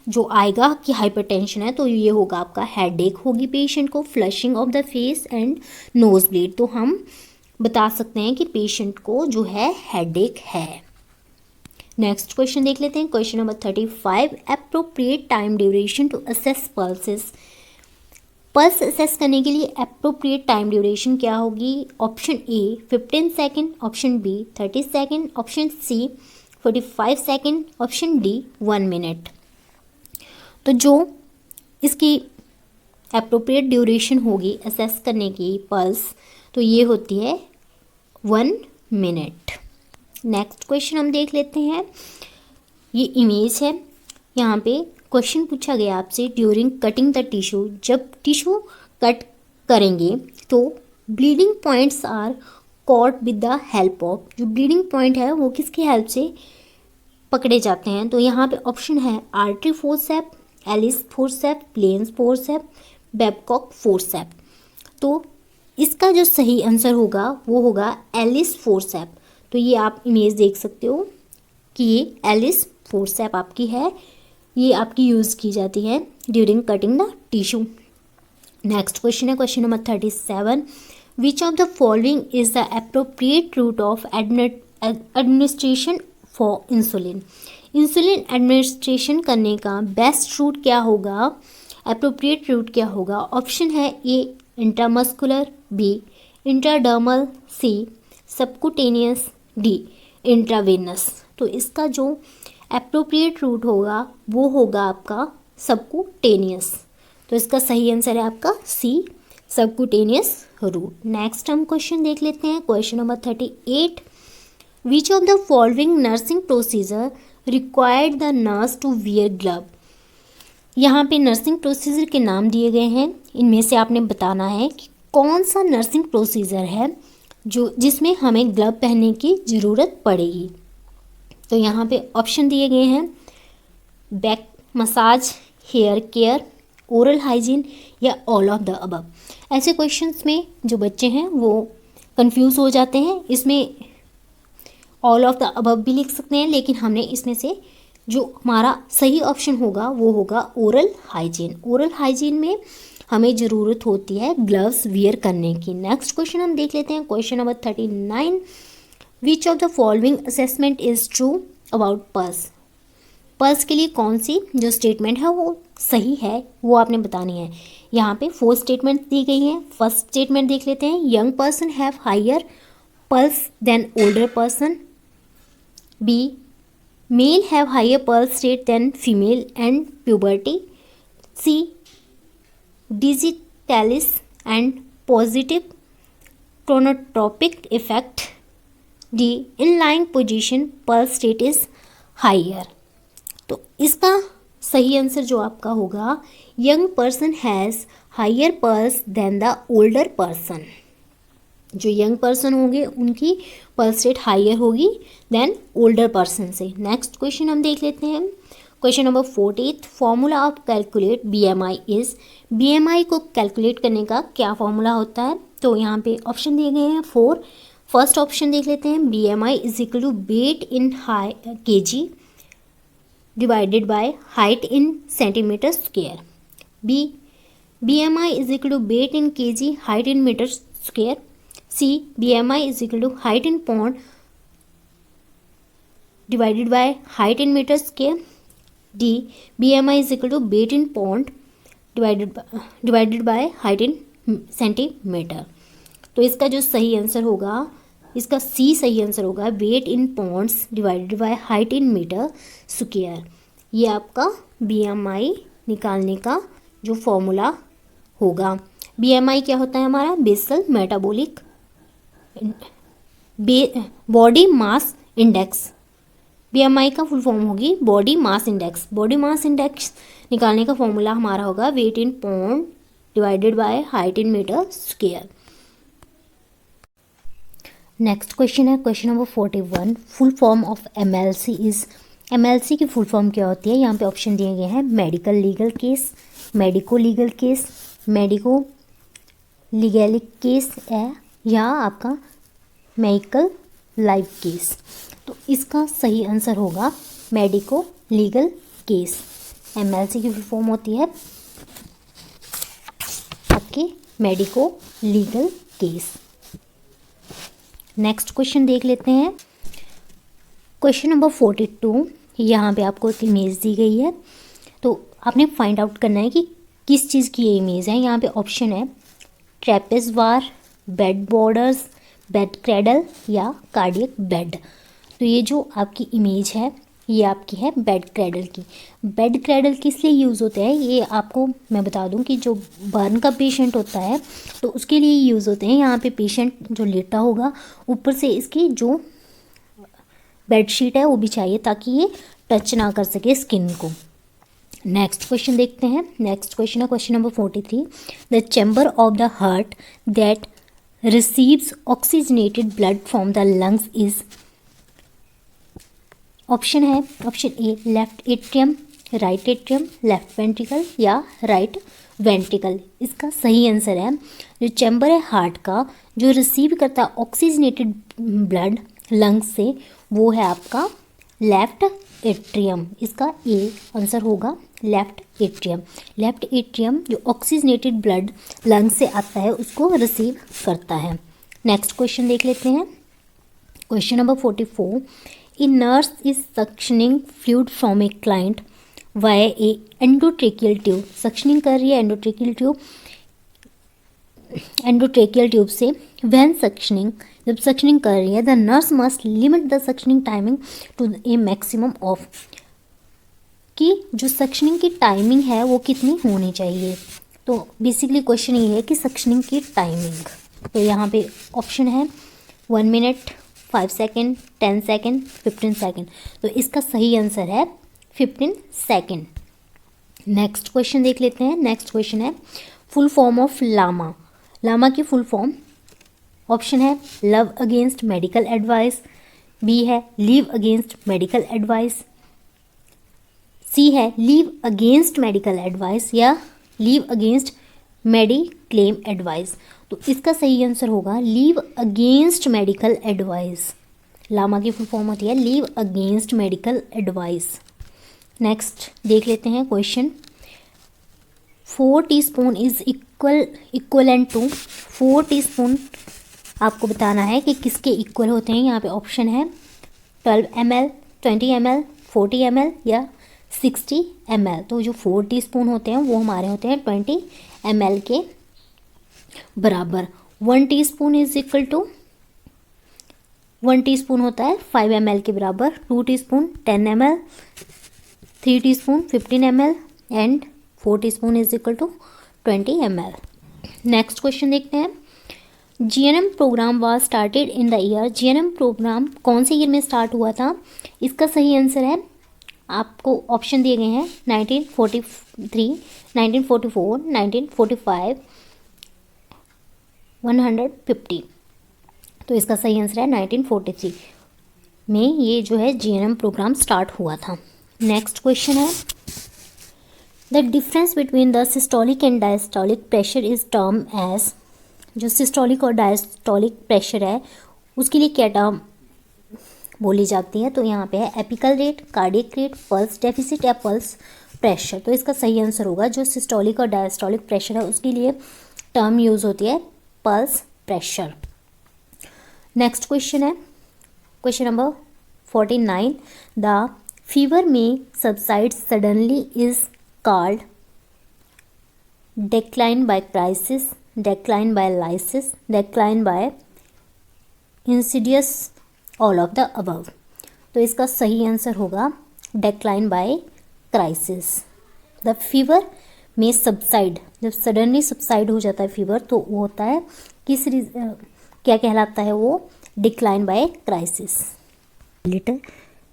Speaker 1: जो आएगा कि हाइपरटेंशन है, तो ये होगा आपका हेडेक होगी पेशेंट को, flushing of the face and nose bleed. तो हम बता सकते हैं कि पेशेंट को जो है हेडेक है। नेक्स्ट क्वेश्चन देख लेते हैं। Question number 35, appropriate time duration to assess pulses. Pulse assess करने के लिए एप्रोप्रिएट टाइम ड्यूरेशन क्या होगी? Option A 15 second, option B 30 second, option C 45 second, option D 1 minute. तो जो इसकी एप्रोप्रिएट ड्यूरेशन होगी असेस करने की पल्स, तो ये होती है 1 मिनट। नेक्स्ट क्वेश्चन हम देख लेते हैं। ये इमेज है, यहाँ पे क्वेश्चन पूछा गया आपसे, ड्यूरिंग कटिंग द टिश्यू, जब टिश्यू कट करेंगे तो bleeding points are caught with the help of, जो ब्लीडिंग पॉइंट है वो किसकी हेल्प से पकड़े जाते हैं? तो यहाँ पे ऑप्शन है artery forcep, Allis forcep, plains forcep, Babcock forcep. तो इसका जो सही आंसर होगा वो होगा एलिस फोर्सेप। तो ये आप इमेज देख सकते हो कि ये एलिस फोर्सेप आपकी है, ये आपकी यूज़ की जाती है during cutting the tissue. Next question है question number 37, which of the following is the appropriate route of administration for insulin. Insulin administration करने का बेस्ट रूट क्या होगा, एप्रोप्रिएट रूट क्या होगा? ऑप्शन है ए इंट्रामस्कुलर, बी इंट्राडर्मल, सी सबकुटेनियस, डी इंट्रावेनस। तो इसका जो एप्रोप्रिएट रूट होगा वो होगा आपका सबकुटेनियस। तो इसका सही आंसर है आपका सी सबकुटेनियस रूट। नेक्स्ट हम क्वेश्चन देख लेते हैं। Question number 38, which of the following nursing procedure required the nurse to wear glove. यहाँ पे नर्सिंग प्रोसीजर के नाम दिए गए हैं, इनमें से आपने बताना है कि कौन सा नर्सिंग प्रोसीजर है जो जिसमें हमें ग्लव पहनने की ज़रूरत पड़ेगी। तो यहाँ पे ऑप्शन दिए गए हैं back massage, hair care, oral hygiene या ऑल ऑफ द अबव। ऐसे क्वेश्चंस में जो बच्चे हैं वो कंफ्यूज हो जाते हैं, इसमें ऑल ऑफ द अबव भी लिख सकते हैं, लेकिन हमने इसमें से जो हमारा सही ऑप्शन होगा वो होगा ओरल हाइजीन। ओरल हाइजीन में हमें ज़रूरत होती है ग्लव्स वियर करने की। नेक्स्ट क्वेश्चन हम देख लेते हैं। Question number 39, which of the following assessment is true about pulse. Pulse के लिए कौन सी जो स्टेटमेंट है वो सही है वो आपने बतानी है। यहाँ पे 4 स्टेटमेंट दी गई हैं। फर्स्ट स्टेटमेंट देख लेते हैं, young person have higher pulse than older person, B male have higher pulse rate than female and puberty, C digitalis and positive chronotropic effect, D in lying position pulse rate is higher। तो इसका सही आंसर जो आपका होगा, young person has higher pulse than the older person. जो यंग पर्सन होंगे उनकी पल्स रेट हायर होगी देन ओल्डर पर्सन से। नेक्स्ट क्वेश्चन हम देख लेते हैं। Question number 48, formula of calculate BMI is. BMI को कैलकुलेट करने का क्या फॉर्मूला होता है? तो यहाँ पे ऑप्शन दिए गए हैं 4। फर्स्ट ऑप्शन देख लेते हैं, BMI is equal to weight in kg divided by height in centimetre square, B BMI is equal to weight in kg height in metre square, C BMI is equal to height in pound divided by height in metre square, D BMI is equal to weight in pound divided by height in centimetre. तो इसका जो सही आंसर होगा, इसका सी सही आंसर होगा, weight in pounds divided by height in metre square. ये आपका BMI निकालने का जो फॉर्मूला होगा। BMI क्या होता है हमारा? Basal metabolic body mass index. BMI का फुल फॉर्म होगी body mass index. Body mass index निकालने का फॉर्मूला हमारा होगा weight in pound divided by height in metre square. Next question है question number 41, full form of MLC is. MLC की फुल फॉर्म क्या होती है? यहाँ पे ऑप्शन दिए गए हैं, medical legal case, medico legal case, medico legalic case है, या आपका मेडिकल लाइफ केस। तो इसका सही आंसर होगा मेडिको लीगल केस। MLC की फुल फॉर्म होती है आपके medico legal case. Next question देख लेते हैं। क्वेश्चन नंबर 42, यहाँ पे आपको एक इमेज दी गई है, तो आपने फाइंड आउट करना है कि किस चीज़ की ये इमेज है। यहाँ पे ऑप्शन है ट्रेपेज बार, बेड बॉर्डर्स, बेड क्रेडल या कार्डियक बेड। तो ये जो आपकी इमेज है ये आपकी है बेड क्रेडल की। बेड क्रेडल किस लिए यूज़ होते हैं ये आपको मैं बता दूं कि जो बर्न का पेशेंट होता है तो उसके लिए यूज़ होते हैं। यहाँ पे पेशेंट जो लेटा होगा ऊपर से इसकी जो बेडशीट है वो बिछाइए ताकि ये टच ना कर सके स्किन को। नेक्स्ट क्वेश्चन देखते हैं। नेक्स्ट क्वेश्चन है question number 43, the chamber of the heart that receives oxygenated blood from the lungs is. Option है option A left atrium, right atrium, left ventricle या राइट वेंट्रिकल। इसका सही आंसर है जो चैम्बर है हार्ट का जो रिसीव करता है ऑक्सीजनेटेड ब्लड लंग्स से वो है आपका लेफ्ट एट्रियम। इसका ए आंसर होगा लेफ्ट एट्रियम। लेफ्ट एट्रियम जो ऑक्सीजनेटेड ब्लड लंग्स से आता है उसको रिसीव करता है। नेक्स्ट क्वेश्चन देख लेते हैं। Question number 44, a nurse is suctioning fluid from a client via a endotracheal tube. Suctioning कर रही है एंडोट्रेकियल ट्यूब से। व्हेन सक्शनिंग, जब सक्शनिंग कर रही है, the nurse must limit the suctioning timing to a maximum of, कि जो सक्शनिंग की टाइमिंग है वो कितनी होनी चाहिए। तो बेसिकली क्वेश्चन ये है कि सक्शनिंग की टाइमिंग। तो यहाँ पे ऑप्शन है 1 मिनट, 5 सेकेंड, 10 सेकेंड, 15 सेकेंड। तो इसका सही आंसर है 15 सेकेंड। नेक्स्ट क्वेश्चन देख लेते हैं। नेक्स्ट क्वेश्चन है full form of LAMA. LAMA की फुल फॉर्म ऑप्शन है love against medical advice, B है leave against medical advice, C है लीव अगेंस्ट मेडिकल एडवाइस या लीव अगेंस्ट मेडिक्लेम एडवाइस। तो इसका सही आंसर होगा leave against medical advice. LAMA की फुल फॉर्म होती है leave against medical advice. Next देख लेते हैं question. 4 teaspoon is equivalent to, 4 teaspoon आपको बताना है कि किसके इक्वल होते हैं। यहाँ पे ऑप्शन है 12 ml, 20 ml, 40 ml या 60 ml। तो जो 4 टीस्पून होते हैं वो हमारे होते हैं 20 ml के बराबर। 1 teaspoon is equal to 1 teaspoon होता है 5 ml के बराबर। 2 teaspoon 10 ml, 3 teaspoon 15 ml and 4 teaspoon is equal to 20 ml। Next question देखते हैं। GNM program was started in the year. GNM program कौन से ईयर में स्टार्ट हुआ था? इसका सही आंसर है आपको ऑप्शन दिए गए हैं 1943, 1944, 1945, 150। तो इसका सही आंसर है 1943 में ये जो है GNM प्रोग्राम स्टार्ट हुआ था। नेक्स्ट क्वेश्चन है the difference between the systolic and diastolic pressure is term as. जो सिस्टोलिक और डायस्टोलिक प्रेशर है उसके लिए क्या टर्म बोली जाती है? तो यहाँ पे है apical rate, cardiac rate, pulse deficit या पल्स प्रेशर। तो इसका सही आंसर होगा जो सिस्टोलिक और डायस्टोलिक प्रेशर है उसके लिए टर्म यूज़ होती है पल्स प्रेशर। नेक्स्ट क्वेश्चन है क्वेश्चन नंबर 49, द फीवर में subside suddenly is called decline by crisis, decline by lysis, decline by insidious, all of the above. तो इसका सही आंसर होगा decline by crisis. The fever में सबसाइड, जब सडनली सबसाइड हो जाता है फीवर तो वो होता है क्या कहलाता है वो? Decline by crisis. Litre,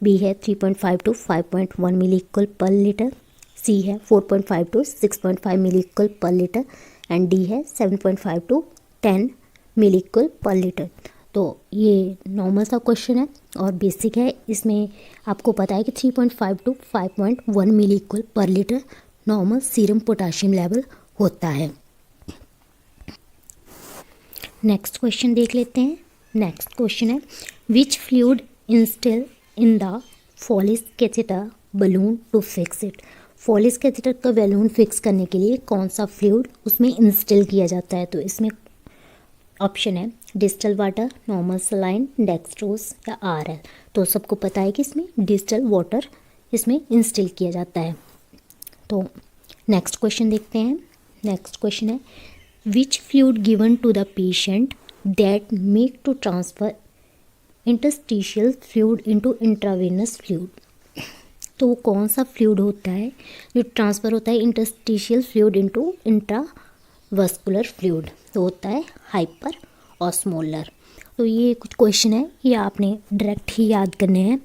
Speaker 1: B है 3.5 to 5.1 milliequivalent per litre, C है 4.5 to 6.5 milliequivalent per litre and D है 7.5 to 10 milliequivalent per litre. तो ये नॉर्मल सा क्वेश्चन है और बेसिक है। इसमें आपको पता है कि 3.5 to 5.1 milliequivalent per litre normal serum potassium level होता है। नेक्स्ट क्वेश्चन देख लेते हैं। नेक्स्ट क्वेश्चन है which fluid instil in the Foley's catheter balloon to fix it. Foley's catheter का बैलून फिक्स करने के लिए कौन सा फ्लूइड उसमें इंस्टिल किया जाता है? तो इसमें ऑप्शन है distal water, normal saline, dextrose या आरएल। तो सबको पता है कि इसमें डिस्टल वाटर इसमें इंस्टिल किया जाता है। तो नेक्स्ट क्वेश्चन देखते हैं। नेक्स्ट क्वेश्चन है which fluid given to the patient that make to transfer interstitial fluid into intravenous fluid. तो वो कौन सा फ्लूइड होता है जो ट्रांसफ़र होता है interstitial fluid into intravascular fluid? तो होता है हाइपर ऑस्मोलर। तो ये कुछ क्वेश्चन है, ये आपने डायरेक्ट ही याद करने हैं।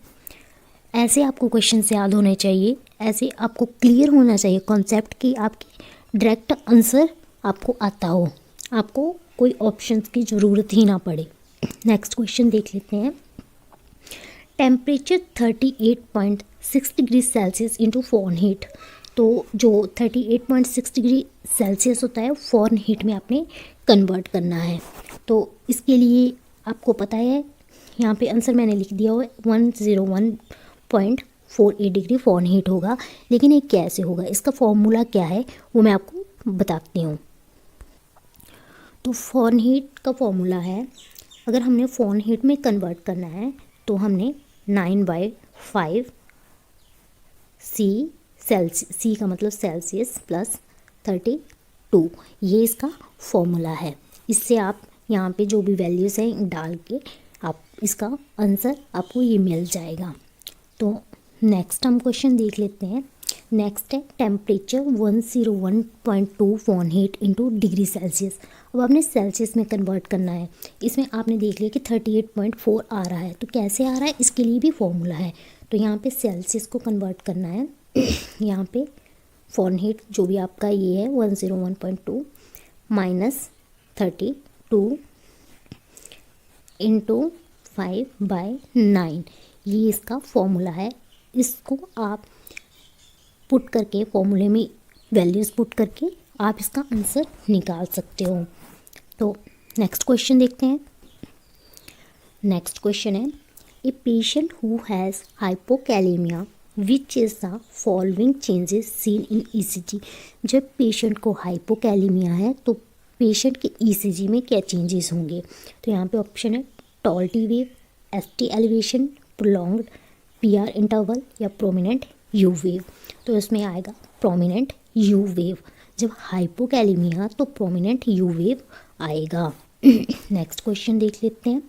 Speaker 1: ऐसे आपको क्वेश्चन याद होने चाहिए, ऐसे आपको क्लियर होना चाहिए कॉन्सेप्ट कि आपकी डायरेक्ट आंसर आपको आता हो, आपको कोई ऑप्शंस की ज़रूरत ही ना पड़े। नेक्स्ट क्वेश्चन देख लेते हैं। Temperature 38.6 degree Celsius into Fahrenheit. तो जो 38.6 डिग्री सेल्सियस होता है फ़ारेनहीट में आपने कन्वर्ट करना है। तो इसके लिए आपको पता है, यहाँ पे आंसर मैंने लिख दिया हुआ है 101.48 डिग्री फ़ारेनहीट होगा। लेकिन ये कैसे होगा, इसका फॉर्मूला क्या है वो मैं आपको बताती हूँ। तो फ़ारेनहीट का फॉर्मूला है, अगर हमने फ़ारेनहीट में कन्वर्ट करना है तो हमने 9/5 सी का मतलब सेल्सियस प्लस 32, ये इसका फॉर्मूला है। इससे आप यहाँ पे जो भी वैल्यूज़ हैं डाल के आप इसका आंसर आपको ये मिल जाएगा। तो नेक्स्ट हम क्वेश्चन देख लेते हैं। नेक्स्ट है temperature 101.2 Fahrenheit into degree Celsius. अब आपने सेल्सियस में कन्वर्ट करना है। इसमें आपने देख लिया कि 38.4 आ रहा है, तो कैसे आ रहा है इसके लिए भी फॉर्मूला है। तो यहाँ पे सेल्सियस को कन्वर्ट करना है यहाँ पे फ़ारेनहीट जो भी आपका ये है 101.2 माइनस 32 इंटू 5/9, ये इसका फॉर्मूला है। इसको आप पुट करके फॉर्मूले में वैल्यूज़ पुट करके आप इसका आंसर निकाल सकते हो। तो नेक्स्ट क्वेश्चन देखते हैं। नेक्स्ट क्वेश्चन है a patient who has hypokalemia which is the following changes seen in ECG. जब पेशेंट को हाइपोकैलेमिया है तो पेशेंट के ईसीजी में क्या चेंजेस होंगे? तो यहाँ पे ऑप्शन है toll T wave, ST elevation, prolonged PR interval या प्रोमिनेंट यू वेव। तो इसमें आएगा प्रोमिनेंट यू वेव। जब हाइपोकैलेमिया तो प्रोमिनेंट यू वेव आएगा। नेक्स्ट क्वेश्चन देख लेते हैं।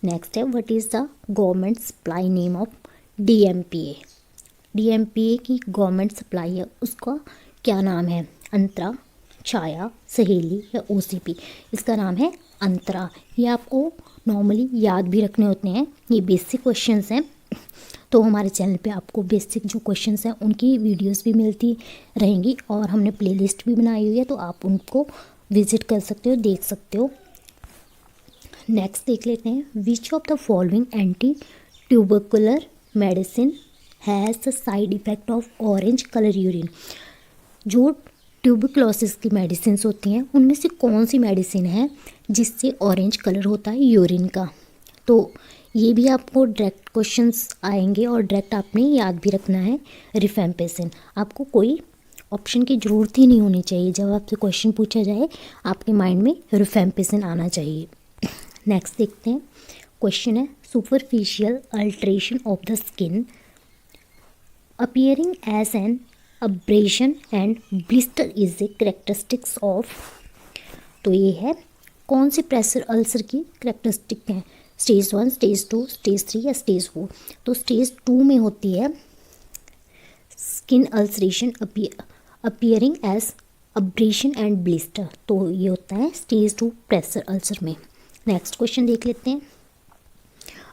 Speaker 1: नेक्स्ट है what is the government supply name of DMPA. DMPA की गवर्नमेंट सप्लाई है, उसका क्या नाम है? अंतरा, छाया, सहेली या ओसीपी। इसका नाम है अंतरा। ये आपको नॉर्मली याद भी रखने होते हैं, ये बेसिक क्वेश्चंस हैं। तो हमारे चैनल पे आपको बेसिक जो क्वेश्चंस हैं उनकी वीडियोस भी मिलती रहेंगी और हमने प्लेलिस्ट भी बनाई हुई है, तो आप उनको विजिट कर सकते हो, देख सकते हो। नेक्स्ट देख लेते हैं विच of the following anti tubercular medicine has the side effect of orange colour urine. जो ट्यूबरकुलोसिस की मेडिसिन होती हैं उनमें से कौन सी मेडिसिन है जिससे ऑरेंज कलर होता है यूरिन का? तो ये भी आपको डायरेक्ट क्वेश्चंस आएंगे और डायरेक्ट आपने याद भी रखना है। रिफेम्पिसिन। आपको कोई ऑप्शन की ज़रूरत ही नहीं होनी चाहिए, जब आपसे क्वेश्चन पूछा जाए आपके माइंड में रिफेम्पिसिन आना चाहिए। नेक्स्ट देखते हैं। क्वेश्चन है superficial alteration of the skin appearing as an abrasion and blister is a characteristics of. तो ये है कौन सी प्रेशर अल्सर की करेक्टरिस्टिक हैं? स्टेज 1, स्टेज 2, स्टेज 3 या स्टेज 4। तो स्टेज 2 में होती है skin ulceration appearing as abrasion and blister. तो ये होता है स्टेज 2 प्रेशर अल्सर में। नेक्स्ट क्वेश्चन देख लेते हैं।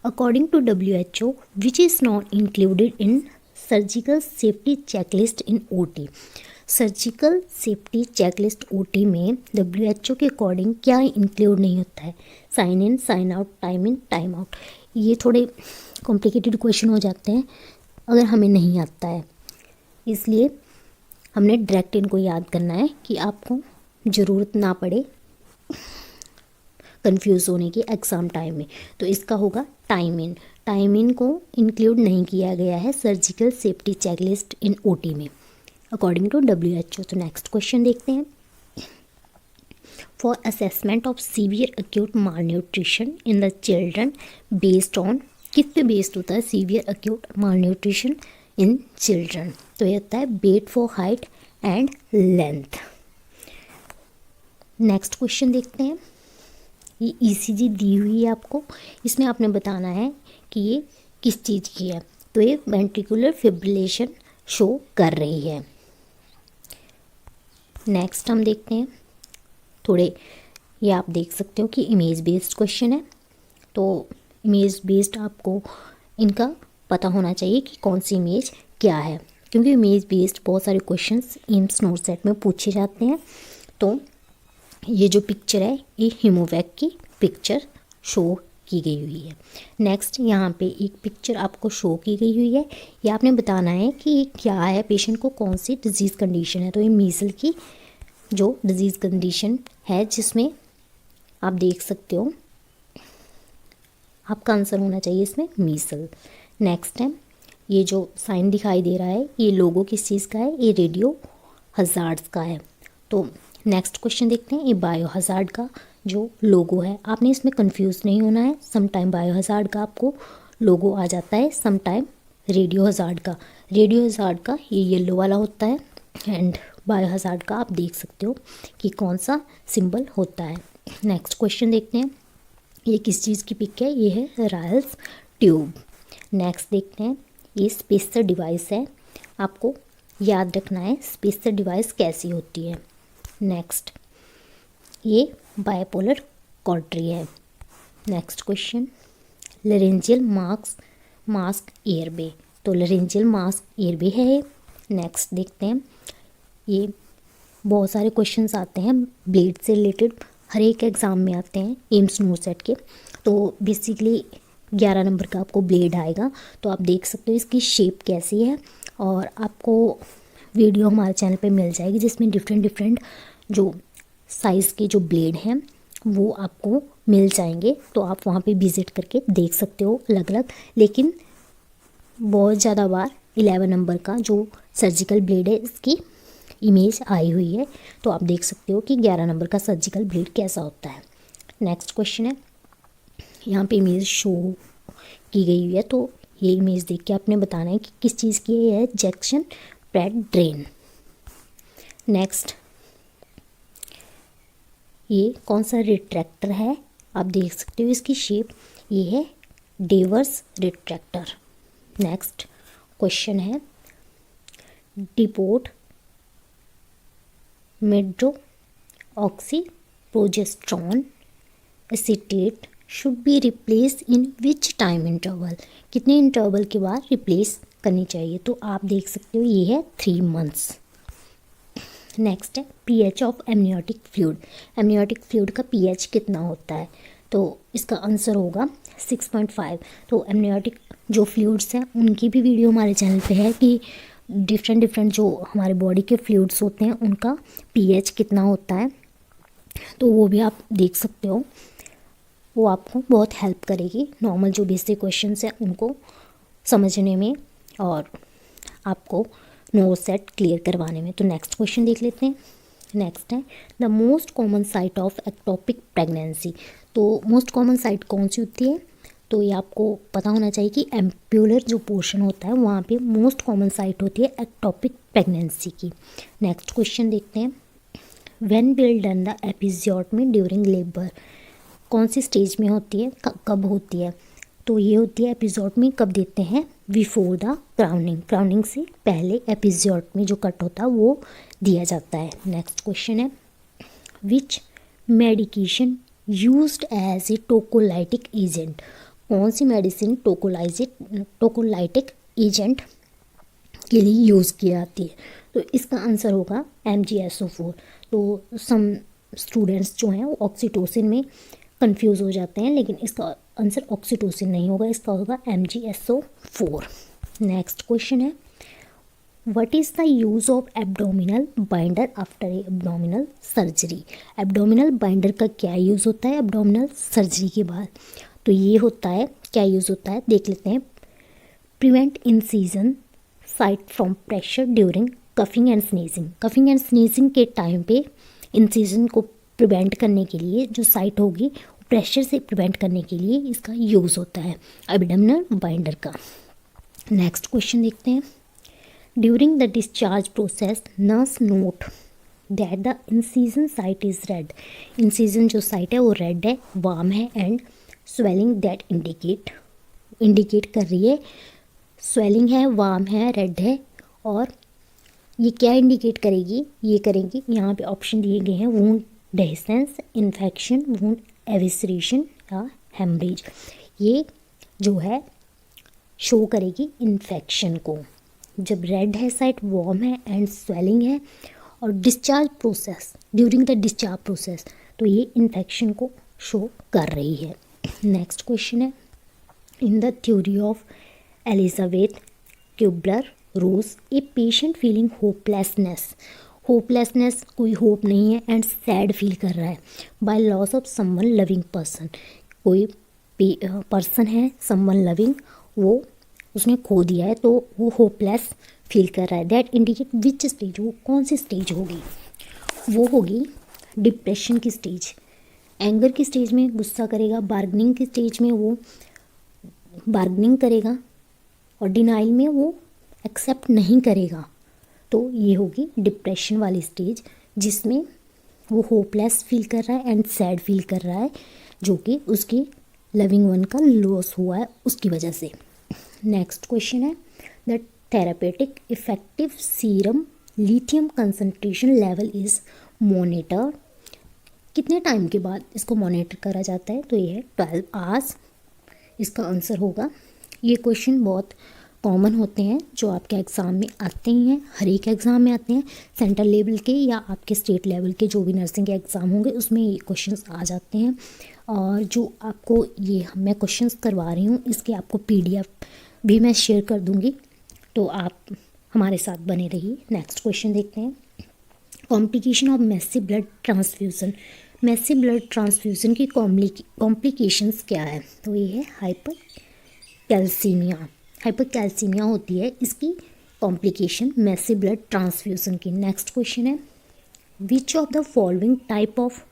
Speaker 1: According to WHO which is not included in surgical safety checklist in OT। Surgical safety checklist OT में WHO के अकॉर्डिंग क्या इंक्लूड नहीं होता है? Sign in, sign out, time in, time out. ये थोड़े कॉम्प्लिकेटेड क्वेश्चन हो जाते हैं अगर हमें नहीं आता है, इसलिए हमने डायरेक्ट इनको याद करना है कि आपको ज़रूरत ना पड़े कंफ्यूज होने की एग्ज़ाम टाइम में। तो इसका होगा टाइम इन। टाइम इन को इंक्लूड नहीं किया गया है surgical safety checklist in OT में अकॉर्डिंग टू WHO। तो नेक्स्ट क्वेश्चन देखते हैं। For assessment of severe acute malnutrition in the children based on, किस पे बेस्ड होता है severe acute malnutrition in children? तो ये होता है weight for height and length. Next question देखते हैं। ये ईसीजी दी हुई है आपको, इसमें आपने बताना है कि ये किस चीज़ की है। तो ये वेंट्रिकुलर फिब्रिलेशन शो कर रही है। नेक्स्ट हम देखते हैं थोड़े, ये आप देख सकते हो कि इमेज बेस्ड क्वेश्चन है। तो इमेज बेस्ड आपको इनका पता होना चाहिए कि कौन सी इमेज क्या है, क्योंकि इमेज बेस्ड बहुत सारे क्वेश्चंस एम्स नोट सेट में पूछे जाते हैं। तो ये जो पिक्चर है ये हीमोवैक की पिक्चर शो की गई हुई है। नेक्स्ट यहाँ पे एक पिक्चर आपको शो की गई हुई है, ये आपने बताना है कि ये क्या है, पेशेंट को कौन सी डिजीज़ कंडीशन है। तो ये मीज़ल की जो डिजीज़ कंडीशन है, जिसमें आप देख सकते हो आपका आंसर होना चाहिए इसमें मीज़ल। नेक्स्ट है ये जो साइन दिखाई दे रहा है, ये लोगो किस चीज़ का है, ये रेडियो हज़ार्ड्स का है। तो नेक्स्ट क्वेश्चन देखते हैं। ये बायो हज़ार्ड का जो लोगो है, आपने इसमें कंफ्यूज नहीं होना है। सम टाइम बायो हज़ार्ड का आपको लोगो आ जाता है, सम टाइम रेडियो हज़ार्ड का। रेडियो हज़ार्ड का ये येलो वाला होता है एंड बायो हज़ार्ड का आप देख सकते हो कि कौन सा सिंबल होता है। नेक्स्ट क्वेश्चन देखते हैं। ये किस चीज़ की पिक है, ये है रायल्स ट्यूब। नेक्स्ट देखते हैं। ये स्पेसर डिवाइस है, आपको याद रखना है स्पेसर डिवाइस कैसी होती है। नेक्स्ट ये बाइपोलर कॉर्डरी है। Next question, laryngeal mask airway. तो लरेंजियल मास्क एयरवे है ये। नेक्स्ट देखते हैं। ये बहुत सारे क्वेश्चंस आते हैं ब्लेड से रिलेटेड, हर एक एग्ज़ाम में आते हैं एम्स नोट सेट के। तो बेसिकली 11 नंबर का आपको ब्लेड आएगा। तो आप देख सकते हो इसकी शेप कैसी है, और आपको वीडियो हमारे चैनल पे मिल जाएगी जिसमें डिफरेंट जो साइज़ के जो ब्लेड हैं वो आपको मिल जाएंगे। तो आप वहाँ पे विज़िट करके देख सकते हो अलग अलग। लेकिन बहुत ज़्यादा बार 11 नंबर का जो सर्जिकल ब्लेड है इसकी इमेज आई हुई है। तो आप देख सकते हो कि 11 नंबर का सर्जिकल ब्लेड कैसा होता है। नेक्स्ट क्वेश्चन है, यहाँ पे इमेज शो की गई हुई है। तो ये इमेज देख के आपने बताना है कि किस चीज़ की है, जैक्सन प्रेड ड्रेन। नेक्स्ट ये कौन सा रिट्रैक्टर है, आप देख सकते हो इसकी शेप, ये है डेवर्स रिट्रैक्टर। नेक्स्ट क्वेश्चन है, depot medroxyprogesterone acetate should be replace in which time interval, कितने इंटरवल के बाद रिप्लेस करनी चाहिए। तो आप देख सकते हो ये है 3 मंथ्स। नेक्स्ट है pH of amniotic fluid. Amniotic fluid का पीएच कितना होता है, तो इसका आंसर होगा 6.5। तो एमनियोटिक जो फ्लूइड्स हैं उनकी भी वीडियो हमारे चैनल पे है कि डिफरेंट जो हमारे बॉडी के फ्लूइड्स होते हैं उनका पीएच कितना होता है। तो वो भी आप देख सकते हो, वो आपको बहुत हेल्प करेगी नॉर्मल जो बेसिक क्वेश्चंस हैं उनको समझने में और आपको नोट सेट क्लियर करवाने में। तो नेक्स्ट क्वेश्चन देख लेते हैं। नेक्स्ट है the most common site of ectopic pregnancy. तो मोस्ट कॉमन साइट कौन सी होती है, तो ये आपको पता होना चाहिए कि एम्प्यूलर जो पोर्शन होता है वहाँ पे मोस्ट कॉमन साइट होती है एक्टोपिक प्रेगनेंसी की। नेक्स्ट क्वेश्चन देखते हैं, when will done the episiotomy during labour. कौन सी स्टेज में होती है, कब होती है, तो ये होती है एपिज़ोटमी कब देते हैं, बिफोर द क्राउनिंग, क्राउनिंग से पहले एपिज़ोटमी जो कट होता है वो दिया जाता है। नेक्स्ट क्वेश्चन है, which medication used as a tocolytic agent. कौन सी मेडिसिन टोकोलाइटिक एजेंट के लिए यूज़ की जाती है, तो इसका आंसर होगा MgSO4। तो सम स्टूडेंट्स जो हैं वो ऑक्सीटोसिन में कंफ्यूज हो जाते हैं, लेकिन इसका आंसर ऑक्सीटोसिन नहीं होगा, इसका होगा MgSO4। नेक्स्ट क्वेश्चन है, what is the use of abdominal binder after abdominal surgery. Abdominal binder का क्या यूज़ होता है एब्डोमिनल सर्जरी के बाद, तो ये होता है, क्या यूज़ होता है देख लेते हैं। Prevent incision site from pressure during coughing and sneezing. Coughing and sneezing के टाइम पे इंसीजन को प्रिवेंट करने के लिए, जो साइट होगी प्रेशर से प्रिवेंट करने के लिए इसका यूज़ होता है एब्डोमिनल बाइंडर का। नेक्स्ट क्वेश्चन देखते हैं। During the discharge process nurse note that the incision site is red. Incision जो साइट है वो रेड है, वार्म है एंड स्वेलिंग दैट इंडिकेट कर रही है, स्वेलिंग है, वार्म है, रेड है, और ये क्या इंडिकेट करेगी, ये करेंगी, यहाँ पे ऑप्शन दिए गए हैं वूंड डेhiscence, इन्फेक्शन, वूंड एविसरेशन या हेमरेज। ये जो है शो करेगी इन्फेक्शन को। जब रेड है साइट, वार्म है एंड स्वेलिंग है और discharge process, during the discharge process, तो ये इन्फेक्शन को शो कर रही है। नेक्स्ट क्वेश्चन है, in the theory of Elizabeth Kubler Ross a patient feeling hopelessness कोई होप नहीं है एंड सैड फील कर रहा है by loss of someone loving person, कोई पर्सन है समवन लविंग, वो उसने खो दिया है तो वो होपलेस फील कर रहा है। दैट इंडिकेट विच स्टेज, वो कौन सी स्टेज होगी, वो होगी डिप्रेशन की स्टेज। एंगर की स्टेज में गुस्सा करेगा, बार्गनिंग की स्टेज में वो बार्गनिंग करेगा और डिनाइल में वो एक्सेप्ट नहीं करेगा। तो ये होगी डिप्रेशन वाली स्टेज जिसमें वो होपलेस फील कर रहा है एंड सैड फील कर रहा है, जो कि उसकी लविंग वन का लॉस हुआ है उसकी वजह से। नेक्स्ट क्वेश्चन है, the therapeutic effective serum lithium concentration level is monitor. कितने टाइम के बाद इसको मॉनिटर करा जाता है, तो ये है 12 आवर्स। इसका आंसर होगा, ये क्वेश्चन बहुत कॉमन होते हैं जो आपके एग्ज़ाम में आते ही हैं, हर एक एग्ज़ाम में आते हैं, सेंट्रल लेवल के या आपके स्टेट लेवल के जो भी नर्सिंग के एग्ज़ाम होंगे उसमें ये क्वेश्चंस आ जाते हैं। और जो आपको ये मैं क्वेश्चंस करवा रही हूँ इसके आपको PDF भी मैं शेयर कर दूँगी, तो आप हमारे साथ बने रहिए। नेक्स्ट क्वेश्चन देखते हैं, complication of massive blood transfusion. Massive blood transfusion की कॉम्प्लिकेशंस क्या है, तो ये है हाइपरकैल्सीमिया होती है इसकी कॉम्प्लिकेशन मैसिव ब्लड ट्रांसफ्यूज़न की। नेक्स्ट क्वेश्चन है, which of the following type of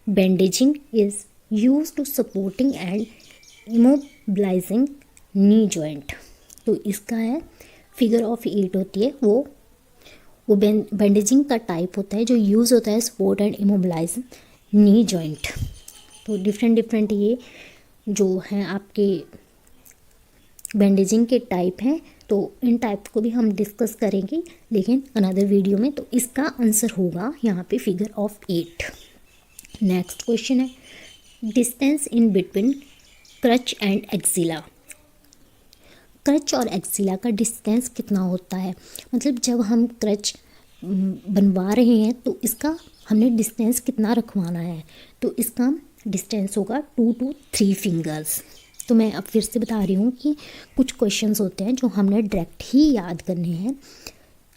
Speaker 1: bandaging is use to supporting and immobilising knee joint. तो इसका है फिगर ऑफ 8 होती है, वो बैंडेजिंग का टाइप होता है जो यूज़ होता है support and immobilising knee joint. तो डिफरेंट ये जो हैं आपके बैंडेजिंग के टाइप हैं, तो इन टाइप को भी हम डिस्कस करेंगे लेकिन अनदर वीडियो में। तो इसका आंसर होगा यहाँ पे फिगर ऑफ 8। नेक्स्ट क्वेश्चन है, distance in between crutch and axilla. Crutch और एक्सिला का डिस्टेंस कितना होता है, मतलब जब हम क्रच बनवा रहे हैं तो इसका हमने डिस्टेंस कितना रखवाना है, तो इसका डिस्टेंस होगा 2 to 3 फिंगर्स। तो मैं अब फिर से बता रही हूँ कि कुछ क्वेश्चंस होते हैं जो हमने डायरेक्ट ही याद करने हैं,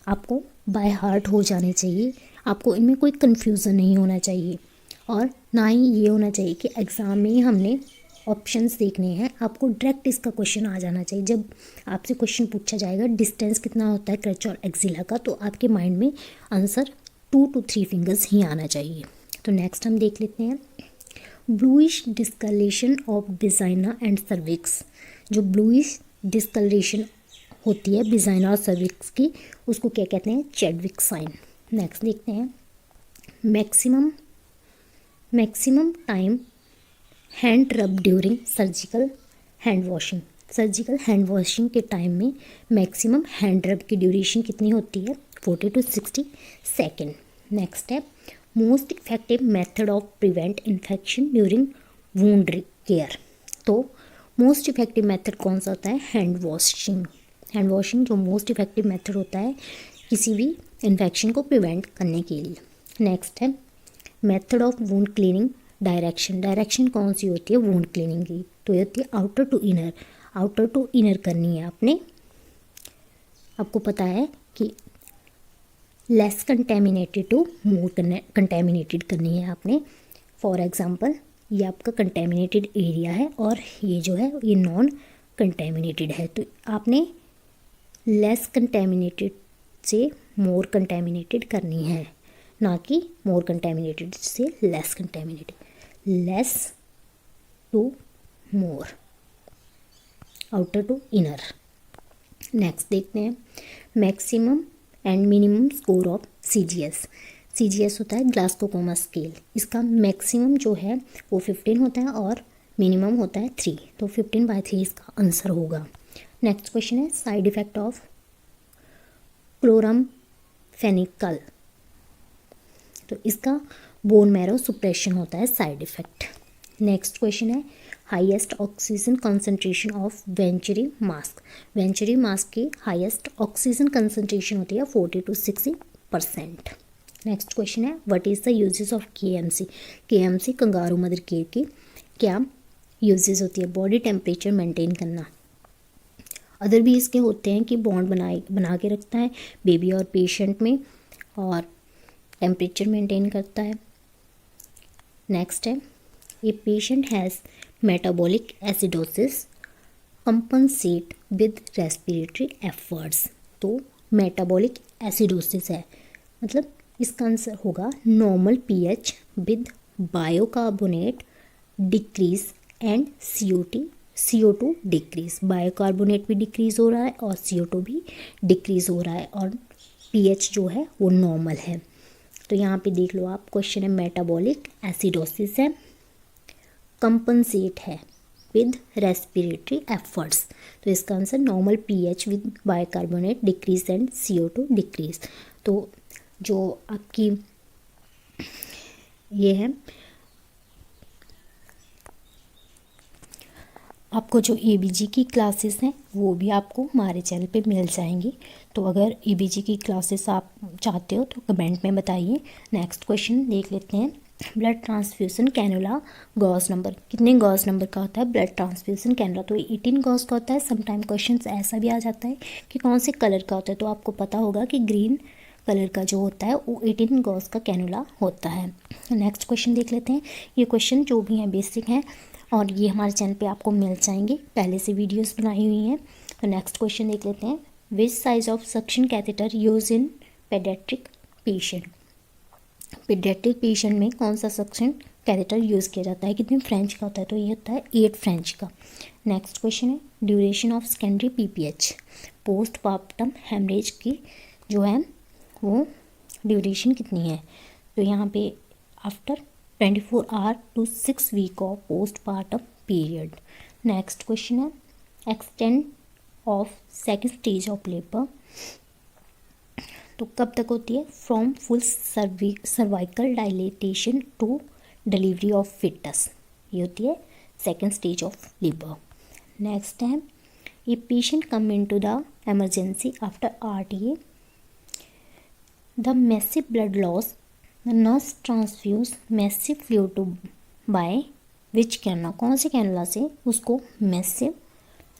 Speaker 1: आपको बाय हार्ट हो जाने चाहिए, आपको इनमें कोई कन्फ्यूज़न नहीं होना चाहिए और ना ही ये होना चाहिए कि एग्ज़ाम में हमने ऑप्शंस देखने हैं। आपको डायरेक्ट इसका क्वेश्चन आ जाना चाहिए। जब आपसे क्वेश्चन पूछा जाएगा डिस्टेंस कितना होता है क्रच और एक्सिला का, तो आपके माइंड में आंसर 2 to 3 फिंगर्स ही आना चाहिए। तो नेक्स्ट हम देख लेते हैं, ब्लूइश डिस्कलेशन ऑफ बिजाइना एंड सर्विक्स। जो ब्लूइश डिस्कलेशन होती है बिजाइना और सर्विक्स की, उसको क्या कहते हैं, चैडविक साइन। नेक्स्ट देखते हैं, मैक्सिमम टाइम हैंड रब during surgical hand washing. Surgical hand washing के टाइम में मैक्सिमम हैंड रब की ड्यूरेशन कितनी होती है, 40 to 60 सेकेंड। नेक्स्ट है, most effective method of prevent infection during wound care. तो मोस्ट इफेक्टिव मेथड कौन सा होता है, हैंड वॉशिंग जो मोस्ट इफेक्टिव मेथड होता है किसी भी इन्फेक्शन को प्रिवेंट करने के लिए। नेक्स्ट है, method of wound cleaning direction कौन सी होती है वुंड क्लीनिंग की, तो ये होती है आउटर टू इनर करनी है आपने। आपको पता है कि less contaminated to more contaminated करनी है आपने। फॉर एग्जांपल ये आपका कंटेमिनेटेड एरिया है और ये जो है ये नॉन कंटेमिनेटेड है, तो आपने लेस कंटेमिनेटेड से मोर कंटेमिनेटेड करनी है। ना कि मोर कंटेमिनेटेड से less contaminated, less to more, outer to inner. Next देखते हैं maximum and minimum score of CGS। CGS होता है ग्लासगो स्केल, इसका मैक्सिमम जो है वो 15 होता है और मिनिमम होता है 3, तो 15/3 इसका आंसर होगा। नेक्स्ट क्वेश्चन है साइड इफेक्ट ऑफ क्लोरामफेनिकल, तो इसका बोन मैरो सुप्रेशन होता है साइड इफेक्ट। नेक्स्ट क्वेश्चन है highest oxygen concentration of venturi mask. Venturi mask की हाईएस्ट ऑक्सीजन कंसंट्रेशन होती है 40 to 60%। नेक्स्ट क्वेश्चन है what is the uses of KMC। KMC kangaroo mother care की क्या यूजेस होती है? बॉडी टेम्परेचर मेंटेन करना। अदर भी इसके होते हैं कि बॉन्ड बना के रखता है बेबी और पेशेंट में और टेम्परेचर मेंटेन करता है। नेक्स्ट है a patient has metabolic acidosis compensate with respiratory efforts. तो मेटाबॉलिक एसिडोसिस है, मतलब इसका आंसर होगा normal pH with bicarbonate decrease and CO2 decrease. Bicarbonate भी डिक्रीज हो रहा है और CO2 भी डिक्रीज हो रहा है और pH जो है वो नॉर्मल है। तो यहाँ पे देख लो आप, क्वेश्चन है मेटाबॉलिक एसिडोसिस है, कंपनसेट है विद रेस्पिरेटरी एफर्ट्स, तो इसका answer normal pH with bicarbonate decrease and CO2 decrease. तो जो आपकी ये है, आपको जो ABG की क्लासेस हैं वो भी आपको हमारे चैनल पे मिल जाएंगी। तो अगर ABG की क्लासेस आप चाहते हो तो कमेंट में बताइए। नेक्स्ट क्वेश्चन देख लेते हैं blood transfusion cannula Gauss number. कितने गॉस नंबर का होता है ब्लड ट्रांसफ्यूज़न कैनुला? तो 18 गॉस का होता है। समटाइम क्वेश्चन ऐसा भी आ जाता है कि कौन से कलर का होता है, तो आपको पता होगा कि ग्रीन कलर का जो होता है वो 18 गॉस का कैनुला होता है। नेक्स्ट क्वेश्चन देख लेते हैं। ये क्वेश्चन जो भी हैं बेसिक हैं और ये हमारे चैनल पे आपको मिल जाएंगे, पहले से वीडियोस बनाई हुई हैं। तो नेक्स्ट क्वेश्चन देख लेते हैं which size of suction catheter use in paediatric patient. Paediatric patient में कौन सा सक्शन कैथेटर यूज़ किया जाता है? कितने फ्रेंच का होता है? तो ये होता है 8 फ्रेंच का। नेक्स्ट क्वेश्चन है duration of secondary PPH। Postpartum haemorrhage की जो है वो ड्यूरेशन कितनी है? तो यहाँ पे after 24 hour to 6 week of postpartum period. Next question है extend of second stage of labour, तो कब तक होती है? From full cervical dilatation to delivery of fetus, ये होती है second stage of labour. Next है a patient come into the emergency after RTA, the massive blood loss, the nurse transfuse massive fluid to by which cannula, कौन से कैनुला से उसको मैसिव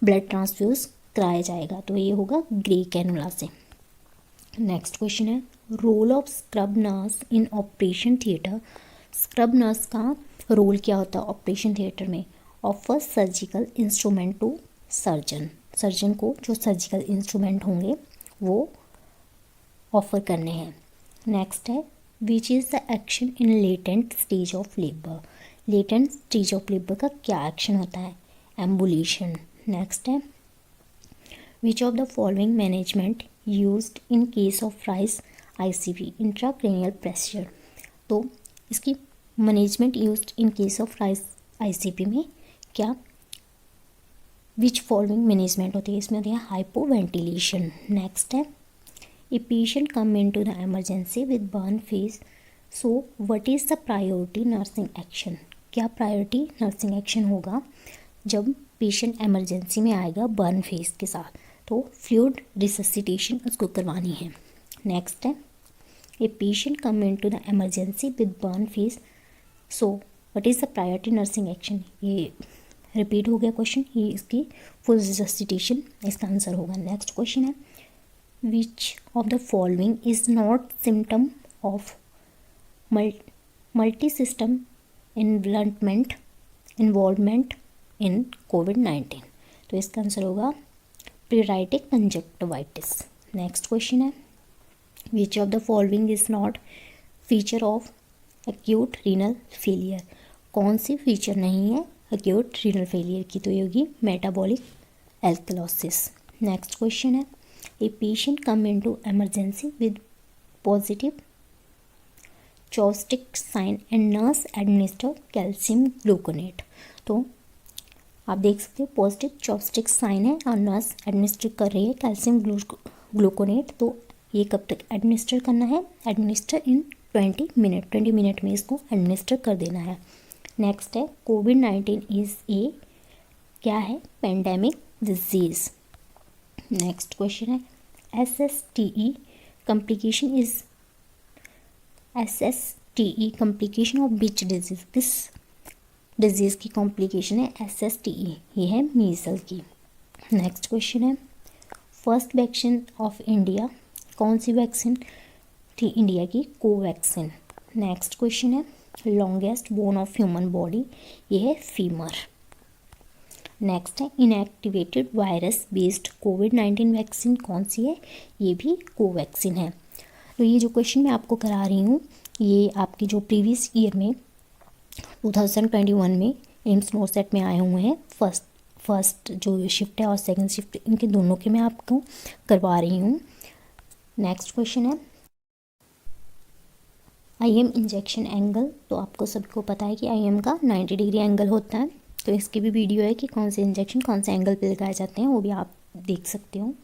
Speaker 1: ब्लड ट्रांसफ्यूज कराया जाएगा? तो ये होगा ग्रे कैनुला से। नेक्स्ट क्वेश्चन है role of scrub nurse in operation theatre. Scrub nurse का रोल क्या होता है ऑपरेशन थिएटर में? Offer surgical instrument to surgeon, surgeon को जो सर्जिकल इंस्ट्रूमेंट होंगे वो ऑफर करने हैं। नेक्स्ट है which is the action in latent stage of labour. Latent stage of labour का क्या एक्शन होता है? एम्बुलेशन। नेक्स्ट है which of the following management used in case of rice ICP intracranial pressure. तो इसकी management used in case of rice ICP में क्या विच फॉलोइंग मैनेजमेंट होती है? इसमें होती है हाइपोवेंटिलेशन। नेक्स्ट है a patient come into the emergency with burn face, so what is the priority nursing action. क्या प्रायोरिटी नर्सिंग एक्शन होगा जब पेशेंट एमरजेंसी में आएगा बर्न फेस के साथ? तो फ्लूइड रिससिटेशन उसको करवानी है। नेक्स्ट है a patient come into the emergency with burn face, so what is the priority nursing action. ये रिपीट हो गया क्वेश्चन, ये इसकी फुल रिससिटेशन इसका आंसर होगा। नेक्स्ट क्वेश्चन है which of the following is not symptom of multi system involvement in COVID-19। तो इसका आंसर होगा प्रीराइटिक कंजक्टिवाइटिस। नेक्स्ट क्वेश्चन है which of the following is not feature of acute renal failure, कौन सी फीचर नहीं है एक्यूट रीनल फेलियर की, तो ये होगी मेटाबॉलिक एल्कलोसिस। नेक्स्ट क्वेश्चन है, a patient come into emergency with positive Chvostek sign and nurse administer calcium gluconate. तो आप देख सकते हो पॉजिटिव चॉपस्टिक साइन है और नर्स एडमिनिस्टर कर रही है कैल्शियम ग्लूकोनेट। तो ये कब तक एडमिनिस्टर करना है, एडमिनिस्टर इन 20 मिनट में इसको एडमिनिस्टर कर देना है। नेक्स्ट है, कोविड-19 इज़ ए क्या है, पेंडेमिक डिजीज़। नेक्स्ट क्वेश्चन है, SSTE complication is SSTE complication of which disease, किस डिजीज़ की कॉम्प्लिकेशन है SSTE, ये है मीजल की। नेक्स्ट क्वेश्चन है, फर्स्ट वैक्सीन ऑफ इंडिया, कौन सी वैक्सीन थी इंडिया की, कोवैक्सीन। नेक्स्ट क्वेश्चन है, longest bone of human body, ये है फीमर। नेक्स्ट है, इनएक्टिवेटेड वायरस बेस्ड कोविड-19 वैक्सीन कौन सी है, ये भी कोवैक्सीन है। तो ये जो क्वेश्चन मैं आपको करा रही हूँ ये आपकी जो प्रीवियस ईयर में 2021 में एम्स नोटसेट में आए हुए हैं, फर्स्ट जो शिफ्ट है और सेकंड शिफ्ट, इनके दोनों के मैं आपको करवा रही हूँ। नेक्स्ट क्वेश्चन है, IM इंजेक्शन एंगल, तो आपको सबको पता है कि IM का 90 डिग्री एंगल होता है, तो इसकी भी वीडियो है कि कौन से इंजेक्शन कौन से एंगल पे लगाए जाते हैं, वो भी आप देख सकते हो।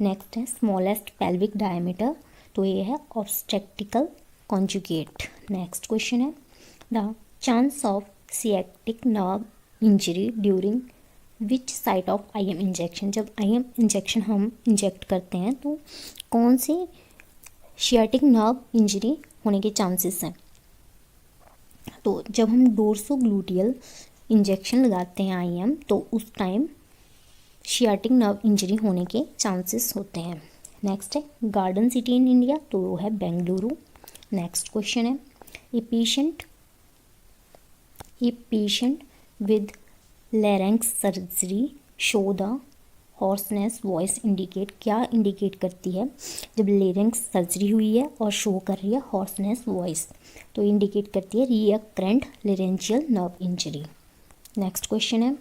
Speaker 1: नेक्स्ट है, स्मॉलेस्ट पेल्विक डायमीटर, तो ये है ऑब्स्टेट्रिकल कॉन्जुगेट। नेक्स्ट क्वेश्चन है, the chance of sciatic nerve injury during which site of IM injection, जब IM इंजेक्शन हम इंजेक्ट करते हैं तो कौन सी सिएटिक नर्व इंजरी होने के चांसेस हैं। तो जब हम डोर्सोग्लूटियल इंजेक्शन लगाते हैं IM, तो उस टाइम सिएटिक नर्व इंजरी होने के चांसेस होते हैं। नेक्स्ट है, गार्डन सिटी इन इंडिया, तो वो है बेंगलुरु। नेक्स्ट क्वेश्चन है, a patient with larynx surgery show the hoarseness voice indicate, क्या इंडिकेट करती है जब लैरिंक्स सर्जरी हुई है और शो कर रही है हॉर्सनेस वॉइस, तो इंडिकेट करती है recurrent laryngeal nerve injury. Next question है,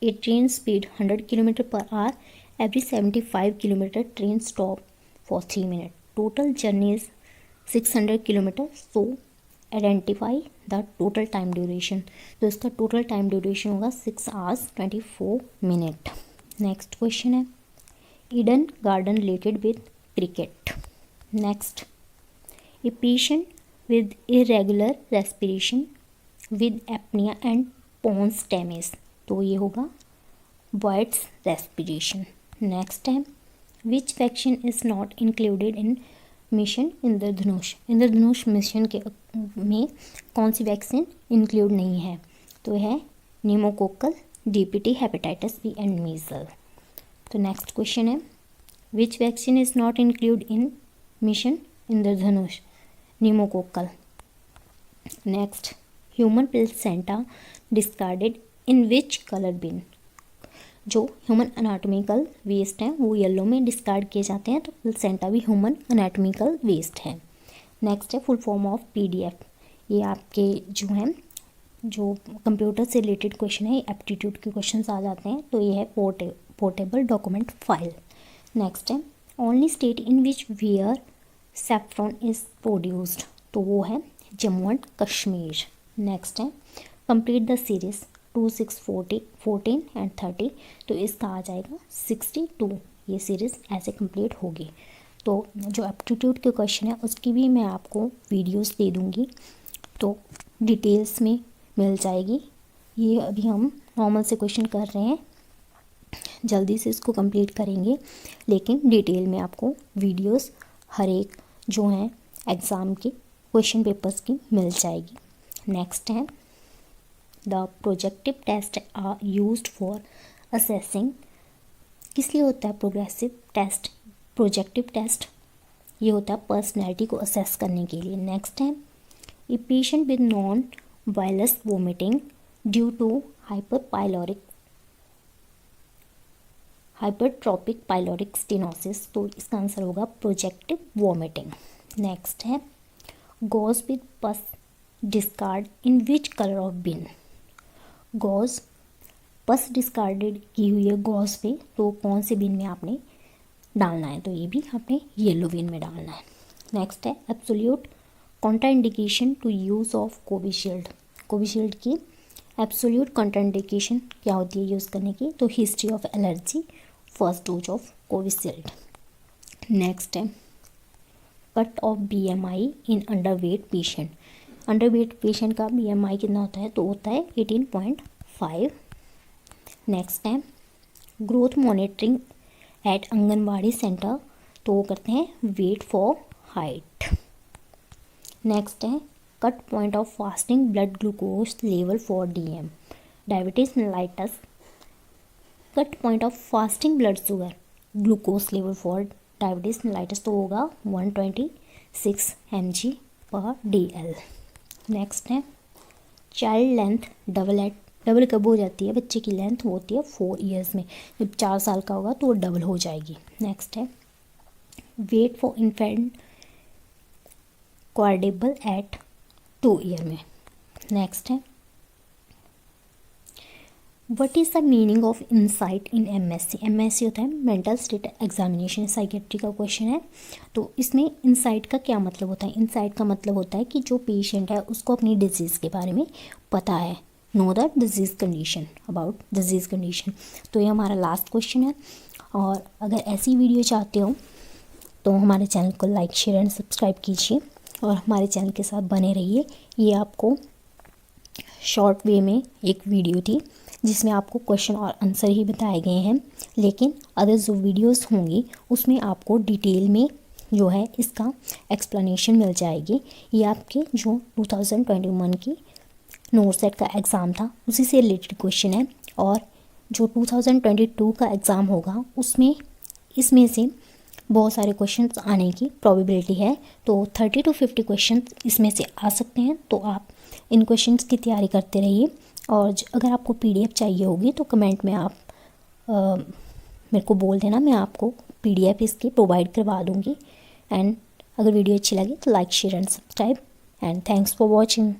Speaker 1: a train speed 100 km/h, every 75 kilometre train stop for 3 minute, total journey is 600 kilometre, so identify the total time duration, तो इसका टोटल टाइम ड्यूरेशन होगा 6 hours 24 minutes। नेक्स्ट क्वेश्चन है, Eden Garden related with cricket. Next, a patient with irregular respiration with apnoea and pons damage, तो ये होगा वाइट्स रेस्पिरेशन। नेक्स्ट है, which vaccine is not included in mission Indradhanush, Indradhanush mission के में कौन सी वैक्सीन इंक्लूड नहीं है, तो है pneumococcal, DPT, hepatitis B and measle. तो नेक्स्ट क्वेश्चन है, which vaccine is not include in mission Indradhanush, pneumococcal. Next, human placenta discarded in which colour bin, जो ह्यूमन अनाटॉमिकल वेस्ट हैं वो येलो में डिस्कार्ड किए जाते हैं, तो प्लेसेंटा भी ह्यूमन अनाटॉमिकल वेस्ट है। नेक्स्ट है, फुल फॉर्म ऑफ PDF, ये आपके जो हैं जो कंप्यूटर से रिलेटेड क्वेश्चन है, एप्टीट्यूड के क्वेश्चंस आ जाते हैं, तो ये है पोर्टेबल डॉक्यूमेंट फाइल। नेक्स्ट है, only state in which where saffron is produced, तो वो है जम्मू एंड कश्मीर। नेक्स्ट है, कंप्लीट द सीरीज 2, 6, 14 एंड 30, तो इसका आ जाएगा 62, ये सीरीज़ ऐसे कंप्लीट होगी। तो जो एप्टीट्यूड के क्वेश्चन है उसकी भी मैं आपको वीडियोस दे दूँगी, तो डिटेल्स में मिल जाएगी। ये अभी हम नॉर्मल से क्वेश्चन कर रहे हैं, जल्दी से इसको कंप्लीट करेंगे, लेकिन डिटेल में आपको वीडियोस हर एक जो हैं एग्ज़ाम के क्वेश्चन पेपर्स की मिल जाएगी। नेक्स्ट है, the projective test are used for assessing, किस लिए होता है प्रोजेक्टिव टेस्ट, ये होता है पर्सनैलिटी को असेस करने के लिए। नेक्स्ट है, a patient with non bilious vomiting due to hypertrophic pyloric stenosis, तो इसका आंसर होगा प्रोजेक्टिव वोमिटिंग। नेक्स्ट है, gauze with pus discard in which colour of bin. Gauze pus discarded की हुई है गॉज पे, तो कौन से बिन में आपने डालना है, तो ये भी आपने येलो बिन में डालना है। नेक्स्ट है absolute contraindication to use of Covishield. Covishield की एब्सोल्यूट कॉन्ट्राइंडिकेशन क्या होती है यूज़ करने की, तो history of allergy, first dose of Covishield. Next है cut off BMI in underweight patient. Underweight patient का BMI कितना होता है, तो होता है 18.5। नेक्स्ट है growth monitoring at anganwadi centre, तो वो करते हैं वेट फॉर हाइट। नेक्स्ट है cut point of fasting blood glucose level for DM, diabetes mellitus. Cut point of fasting blood sugar glucose level for diabetes mellitus, तो होगा 126 mg/dl। नेक्स्ट है चाइल्ड लेंथ डबल कब हो जाती है, बच्चे की लेंथ होती है 4 ईयर्स में, जब 4 साल का होगा तो वो डबल हो जाएगी। नेक्स्ट है weight for infant quadruple at 2 year में। नेक्स्ट है what is the meaning of insight in MSc। MSc होता है मेंटल स्टेट एग्जामिनेशन, साइकेट्री का क्वेश्चन है। तो इसमें इंसाइट का क्या मतलब होता है, इंसाइट का मतलब होता है कि जो पेशेंट है उसको अपनी डिजीज़ के बारे में पता है, know the disease condition, about disease condition. तो ये हमारा लास्ट क्वेश्चन है। और अगर ऐसी वीडियो चाहते हो तो हमारे चैनल को लाइक शेयर एंड सब्सक्राइब कीजिए और हमारे चैनल के साथ बने रहिए। ये आपको शॉर्ट वे में एक वीडियो थी जिसमें आपको क्वेश्चन और आंसर ही बताए गए हैं, लेकिन अदर जो वीडियोस होंगी उसमें आपको डिटेल में जो है इसका एक्सप्लेनेशन मिल जाएगी। ये आपके जो 2021 की नोट सेट का एग्ज़ाम था उसी से रिलेटेड क्वेश्चन है, और जो 2022 का एग्ज़ाम होगा उसमें इसमें से बहुत सारे क्वेश्चंस आने की प्रोबेबिलिटी है। तो 30 to 50 क्वेश्चन इसमें से आ सकते हैं, तो आप इन क्वेश्चंस की तैयारी करते रहिए। और अगर आपको PDF चाहिए होगी तो कमेंट में आप मेरे को बोल देना, मैं आपको PDF इसकी प्रोवाइड करवा दूँगी। एंड अगर वीडियो अच्छी लगी तो like share and subscribe and thanks for watching.